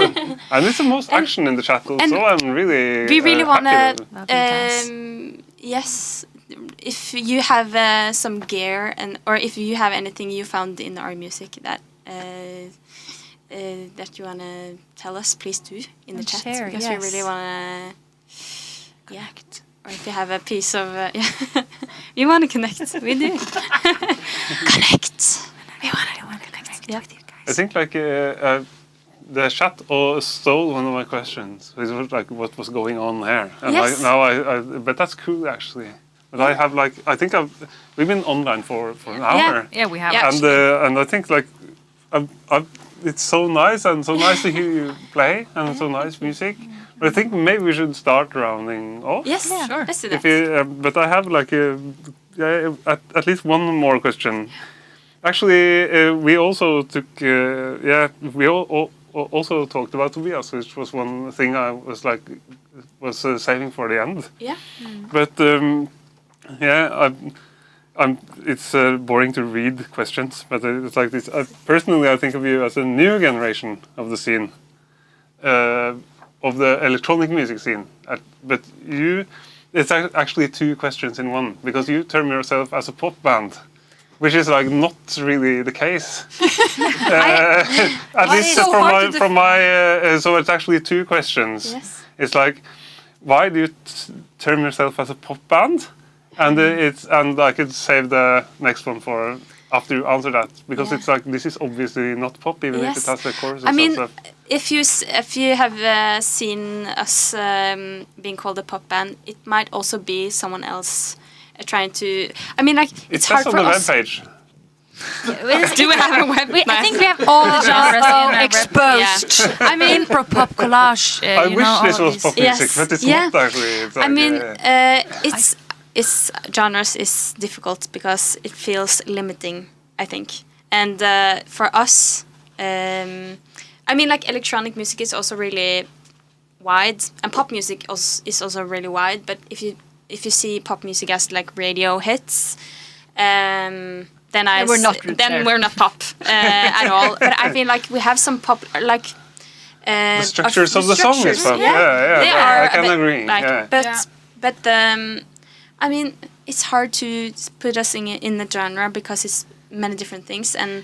And it's the most action in the chat also. I'm really we really want happy to with it. yes, if you have some gear or if you have anything you found in our music that you want to tell us, please do in the And chat, share, because we yes. really want to connect. Or if you have a piece of we want to connect, we do. Connect. We want to connect with you guys. I think like the chat stole one of my questions. It was like what was going on there. And Yes. but that's cool actually. But I have like we've been online for an hour. Yeah, we have. Yeah. And I think like it's so nice to hear you play and so nice music. But I think maybe we should start rounding off. Yes, Sure. let's do that. If you, but I have like at least one more question. Actually, we also took we also talked about Tobias, which was one thing I was saving for the end. Yeah. But it's boring to read questions, but it's like this. Personally, I think of you as a new generation of the scene, of the electronic music scene. But it's actually two questions in one, because you term yourself as a pop band, which is like not really the case. At least from my so it's actually two questions. Yes. It's like, why do you term yourself as a pop band? And and I could save the next one for after you answer that, because Yeah. it's like this is obviously not pop, even if Yes. it has the choruses I mean, and stuff. if you have seen us being called a pop band, it might also be someone else trying to. I mean, like It's hard just on for the us. webpage. Do we have a web? I think we have all the genres in our exposed. Yeah. I mean, impro, pop, collage. I wish this was pop music, Yes. but it's Yeah. not actually. It's like, I mean, it's genres is difficult because it feels limiting, I think. And for us, I mean, like electronic music is also really wide, and pop music is also really wide. But if you see pop music as like radio hits, then we're not pop at all. But I feel like we have some pop, like the structures of the song is pop. Yeah. They are I can a bit, agree. like, Yeah. but I mean, it's hard to put us in the genre because it's many different things, and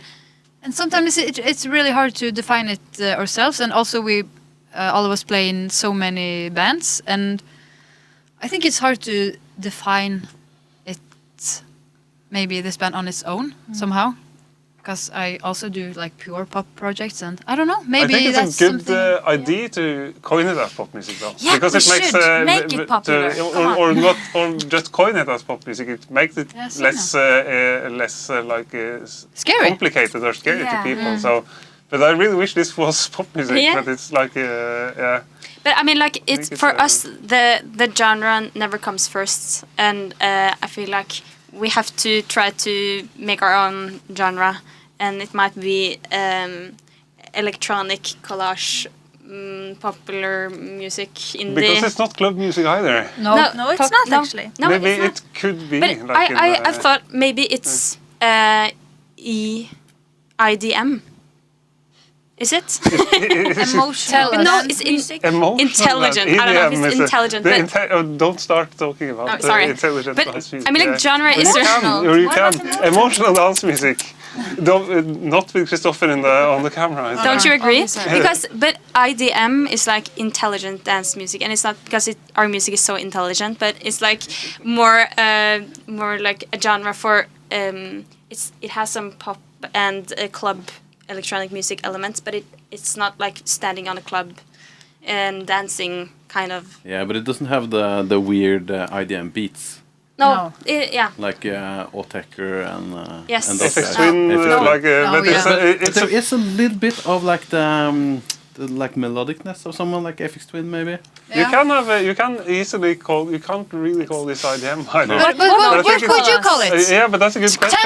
sometimes it's really hard to define it ourselves. And also we all of us play in so many bands, and I think it's hard to define it, maybe this band on its own somehow, because I also do like pure pop projects, and I don't know, maybe I think that's it's a good something. idea to coin it as pop music, though, Yeah, because we it makes should make it popular. Come on. or not, or just coin it as pop music. It makes it Yes, less Scary. complicated or scary to Yeah. people. So, but I really wish this was pop music. Yeah. But it's like But I mean, like it's it, for us, the genre never comes first, and I feel like we have to try to make our own genre, and it might be electronic collage, popular music, indie. because it's not club music either. No, No, it's not actually. No, Maybe it's not. it could be. But like in I the- thought maybe it's EIDM. Is it? Emotional But no, dance it's in- music. Emotional Intelligent. dance. I don't know if EDM it's is a- intelligent, the but- don't start talking about Oh, sorry. intelligent But dance music. I mean, like genre is You can, or you What can. about Emotional dance music. Not with Christopher on the camera. It's Don't you agree? sorry. But IDM is like intelligent dance music, and it's not because our music is so intelligent, but it's like more like a genre for it has some pop and club electronic music elements, but it's not like standing on a club and dancing kind of. Yeah, but it doesn't have the weird IDM beats. No. Yeah. Like Otecker and Yes. and those FX guys. Twin, FX Twin. like, but yeah. it's But there is a little bit of like the like melodicness of someone like FX Twin maybe. you can have you can easily call, you can't really call this IDM either. What I think would you call it? Yeah, but that's a good question.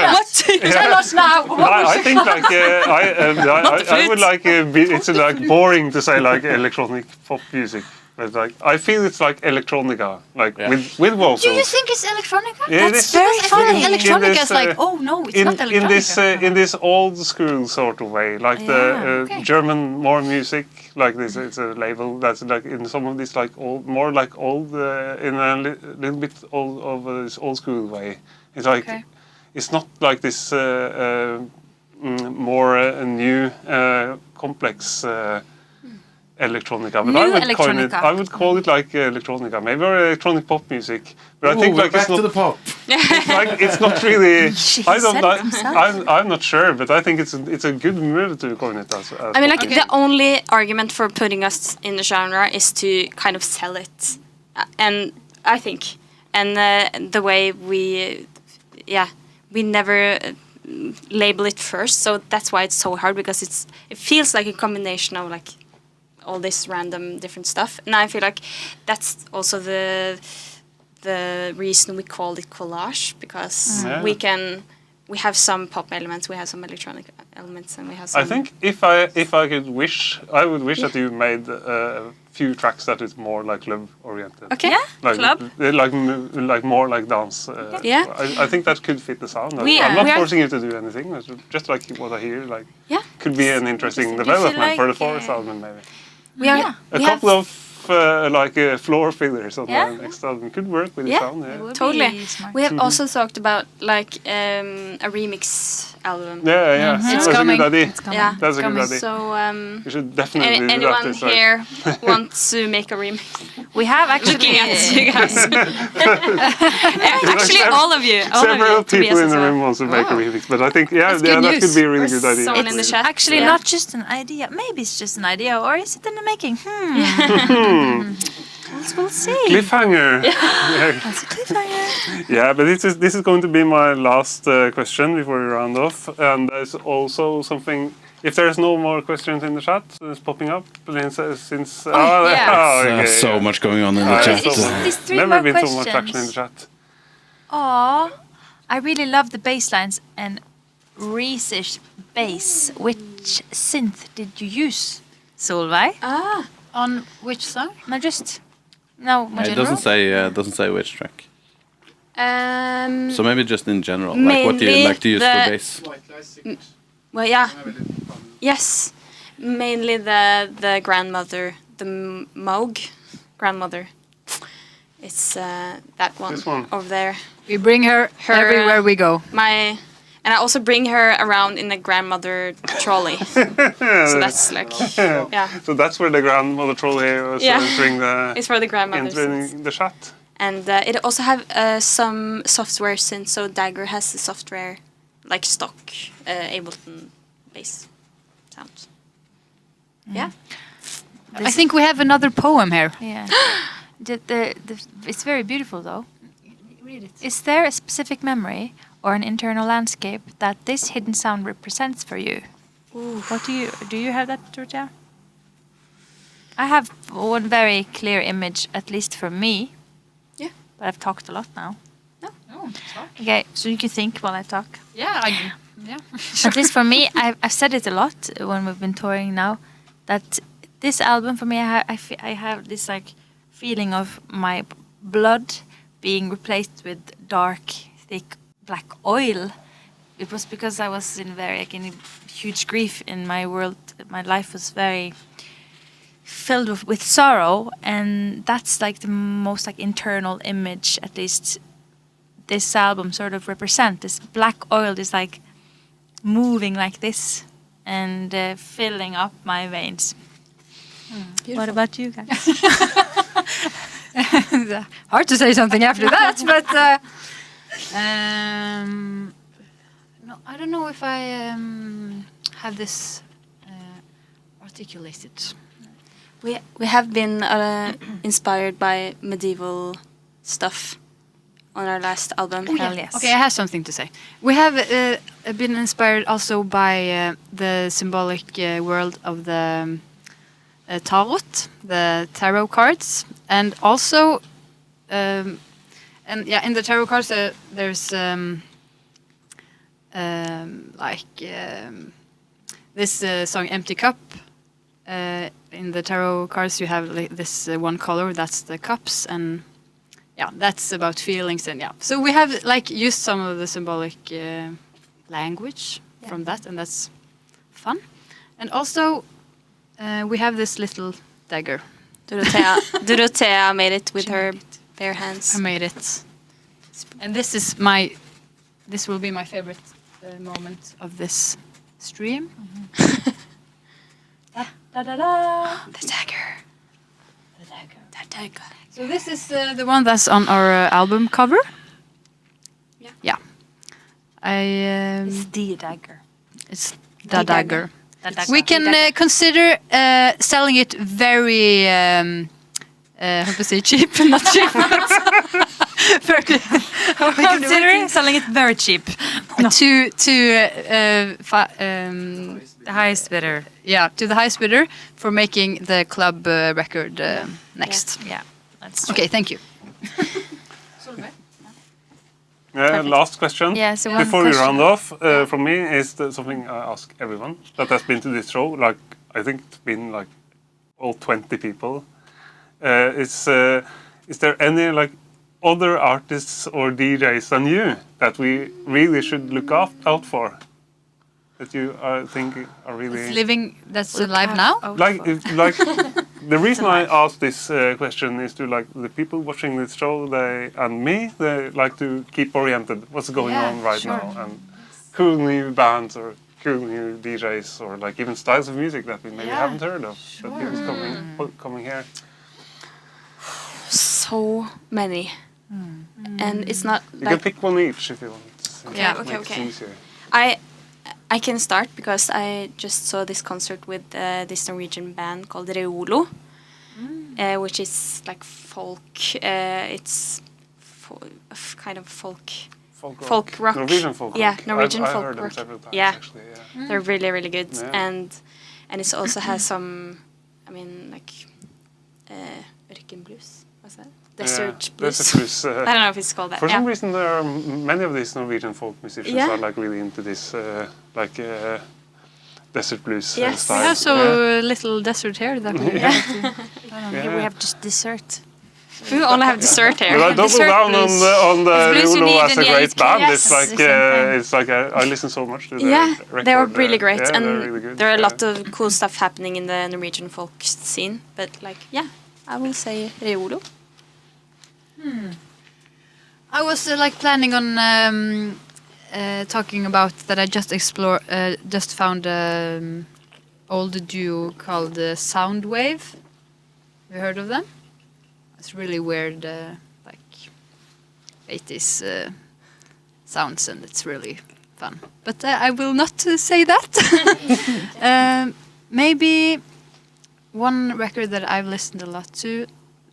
Tell us now. I think like I would like it's like boring to say like electronic pop music, but like I feel it's like electronica, like Yeah. with vocals. Do you think it's electronica? Yeah, it That's is. very funny. In Electronica this, is like, oh no, it's not electronica. in this old school sort of way, like the okay. German more music, like this. It's a label that's like in some of this like old, more like old, in a little bit old of this old school way. It's like Okay. it's not like this more new complex. Electronica, but New I would call it like electronica, maybe or electronic pop music. But I think like back it's not to the pop. it's like it's not really. I don't. said it himself. I'm not sure, but I think it's a good move to coin it as I mean, like pop. the only argument for putting us in the genre is to kind of sell it, and I think, and the way we never label it first, so that's why it's so hard because it feels like a combination of like all this random different stuff, and I feel like that's also the reason we call it collage because Yeah. we have some pop elements, we have some electronic elements, and we have some. I think if I could wish, I would wish that you made a few tracks that is more like love oriented. Okay. Yeah. Like, Club. like more like dance. Yeah. I think that could fit the sound. We I'm are- not forcing you to do anything. It's just like what I hear. Like Yeah. could be an interesting Do you feel development for the like, fourth album, maybe. We are. Yeah. A we have- couple of floor fillers on Yeah. the next album could work with the Yeah. sound. Yeah. Totally. We have also talked about like a remix album. Yeah. It's That's a coming. good idea. It's coming. Yeah. That's a good coming. idea. So You should definitely do that. anyone It's like- here wants to make a remix? We have actually Looking at you guys. actually all of you. All Several of you, people in Tobias the as well. room wants to make a Wow. remix, but I think That's that good could be a really Or good idea. someone in the chat. Actually, Yeah. not just an idea. Maybe it's just an idea, or is it in the making? We'll see. Cliffhanger. That's a cliffhanger. Yeah, but this is going to be my last question before we round off, and there's also something. If there's no more questions in the chat, it's popping up since. yeah. So much going on in the Yeah, chat. so It's much. these three Never more been so much questions. action in the chat. Aw, I really love the bass lines and Reese-ish bass. Which synth did you use, Solveig? On which song? No, just no. It doesn't say which track. So maybe just in general, like what do you Mainly like to use the- for bass? Well, yeah. Yes. Mainly the grandmother, the Moog grandmother. It's that one, This one. over there. We bring her everywhere we go. And I also bring her around in the grandmother trolley. So that's like, yeah. So that's where the grandmother troll here was Yeah. entering the It's for the grandmothers. entering the chat. And it also have some software synth. So Dagger has the software, like stock Ableton bass sound. Yeah. I think we have another poem here. Yeah. It's very beautiful though. Is there a specific memory or an internal landscape that this hidden sound represents for you? What do you have that, Dorothea? I have one very clear image, at least for me. Yeah. But I've talked a lot now. Oh, Okay, so you can think while I talk. yeah. At least for me, I've said it a lot when we've been touring now, that this album for me, I have this like feeling of my blood being replaced with dark, thick black oil. It was because I was in huge grief in my world. My life was very filled with sorrow, and that's like the most like internal image, at least this album sort of represent. This black oil is like moving like this and filling up my veins. What about you guys? Hard to say something after that, but no, I don't know if I have this articulated. We have been inspired by medieval stuff on our last album. Hell yes. Okay, I have something to say. We have been inspired also by the symbolic world of the tarot, the tarot cards, and also, and yeah, in the tarot cards there's this song "Empty Cup." In the tarot cards, you have like, this one color. That's the cups, and yeah, that's about feelings, and yeah. So we have like used some of the symbolic language from that, and that's fun. And also, we have this little dagger. Dorothea made it with her bare hands. I made it, and this will be my favorite moment of this stream. Da, da, da. The dagger. The dagger. The dagger. So this is the one that's on our album cover. Yeah. Yeah. It's the dagger. It's the dagger. The dagger. We can consider selling it very, how to say cheap, not cheap. Very, We consider selling it very cheap. to The highest bidder. yeah, to the highest bidder for making the club record next. Yeah, that's Okay, thank you. Last question. Yeah, so one Before we question. round off, from me is something I ask everyone that has been to this show. Like I think it's been like all 20 people. Is there any like other artists or DJs than you that we really should look out for? That you think are really It's living that's alive now. like the reason I asked this question is to like the people watching this show, they like to keep oriented what's going Yeah, on right sure. now, and cool new bands or cool new DJs or like even styles of music that we maybe Yeah, haven't heard of that is coming here. So many. And it's not You like can pick one each if you want. Yeah. okay, Makes it okay. easier. I can start because I just saw this concert with this Norwegian band called Reolo, which is like folk. It's kind of folk rock. Norwegian folk Yeah, rock. Norwegian I've folk heard them rock. several times, Yeah. actually. Yeah. They're really, really good. Yeah. And it also has some, I mean, like Økland blues. What's that? Desert blues. Desert blues. I don't know if it's called that. For yeah. some reason, there are many of these Norwegian folk musicians Yeah. are like really into this, desert blues Yes. style. We have so Yeah. little desert here that we Yeah. have to, Here we have just dessert. We only have dessert here. But I double Dessert down blues. on the It's blues you Reolo need as in a the great 8K. band. Yes, It's like I listen so much to the Yeah, record. they were really great, yeah, and they're really good. there are a yeah. lot of cool stuff happening in the Norwegian folk scene. But like, yeah, I will say Reolo. I was like planning on talking about that. I just found old duo called Soundwave. Have you heard of them? It's really weird, like 80s sounds, and it's really fun. But I will not say that. Maybe one record that I've listened a lot to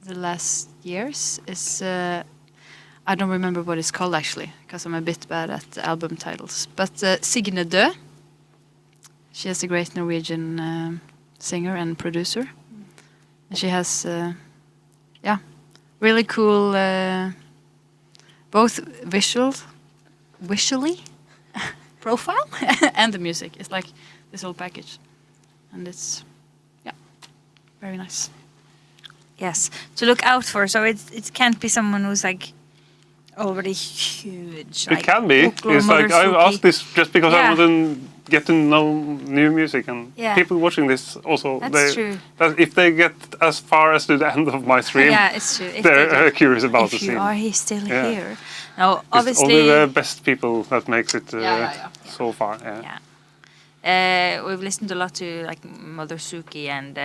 the last years is I don't remember what it's called actually, because I'm a bit bad at album titles. But Signe Dø, she is a great Norwegian singer and producer, and she has really cool both visually profile and the music. It's like this whole package, and it's very nice. Yes, to look out for. So it can't be someone who's like already huge. It can be. It's like I asked this just because I want to get to know new music, and people watching this also. That's true. If they get as far as to the end of my stream, Yeah, it's true. If they're curious about the if you scene. are still Yeah. here. No, It's obviously. only the best people that makes it Yeah. so far. Yeah. We've listened a lot to like Mother Suki and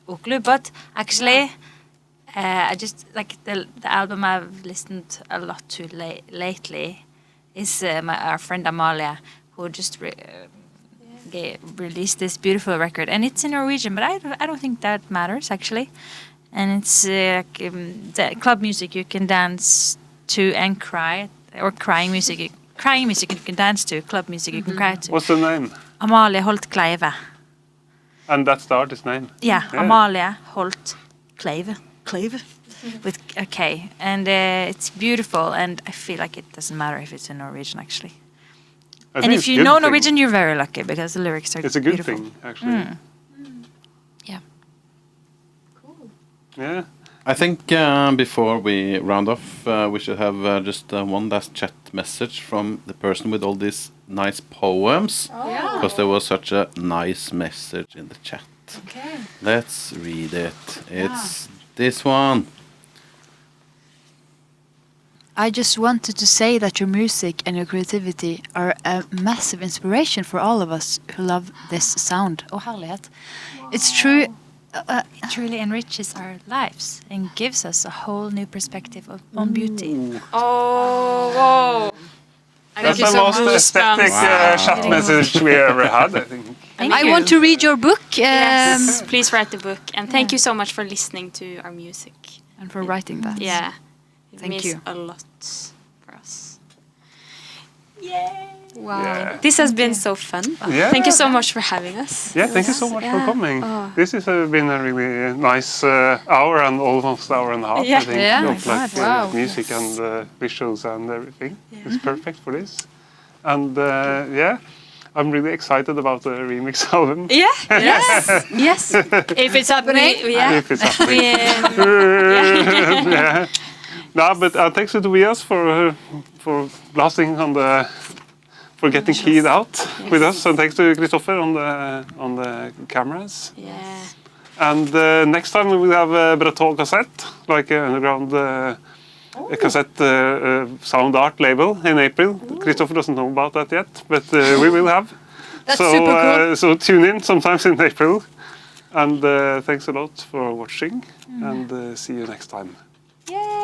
Økland, but actually, I just like the album I've listened a lot to lately is our friend Amalia, who just released this beautiful record, and it's in Norwegian, but I don't think that matters actually. And it's the club music you can dance to and cry, or crying music you can dance to, club music you can cry to. What's the name? Amalie Holt Kleive. And that's the artist name? Yeah, Yeah. Amalie Holt Kleive. With a K. And it's beautiful, and I feel like it doesn't matter if it's in Norwegian actually. I And think if it's you good know thing. Norwegian, you're very lucky because the lyrics are It's a good beautiful. thing, actually. Yeah. Yeah. I think before we round off, we should have just one last chat message from the person with all these nice poems, because there was such a nice message in the chat. Okay. Let's read it. It's this one. I just wanted to say that your music and your creativity are a massive inspiration for all of us who love this sound. Oh, herlighet. It's true. It truly enriches our lives and gives us a whole new perspective on beauty. Oh, whoa. That's the most aesthetic chat message we ever had, I think. I want to read your book. Yes, please write the book. And thank you so much for listening to our music. And for writing that. Yeah. It Thank means you. a lot for us. Yay! Wow. Yeah. This has been so fun. Yeah. Thank you so much for having us. Yeah, thank you so much for coming. Oh. This has been a really nice hour and almost hour and a half, Yeah. I think, Yeah. of like, Wow. music and visuals and everything. It's perfect for this. And yeah, I'm really excited about the remix album. Yeah. Yes. Yes. If it's happening. Yeah. If it's happening. Yeah. No, but thanks to Tobias for blasting on the, for getting keyed out with us, and thanks to Christopher on the cameras. Yeah. And next time we will have a Breton cassette, like an underground a cassette sound art label in April. Christopher doesn't know about that yet, but we will have. That's super cool. So tune in sometimes in April. And thanks a lot for watching, and see you next time. Yay.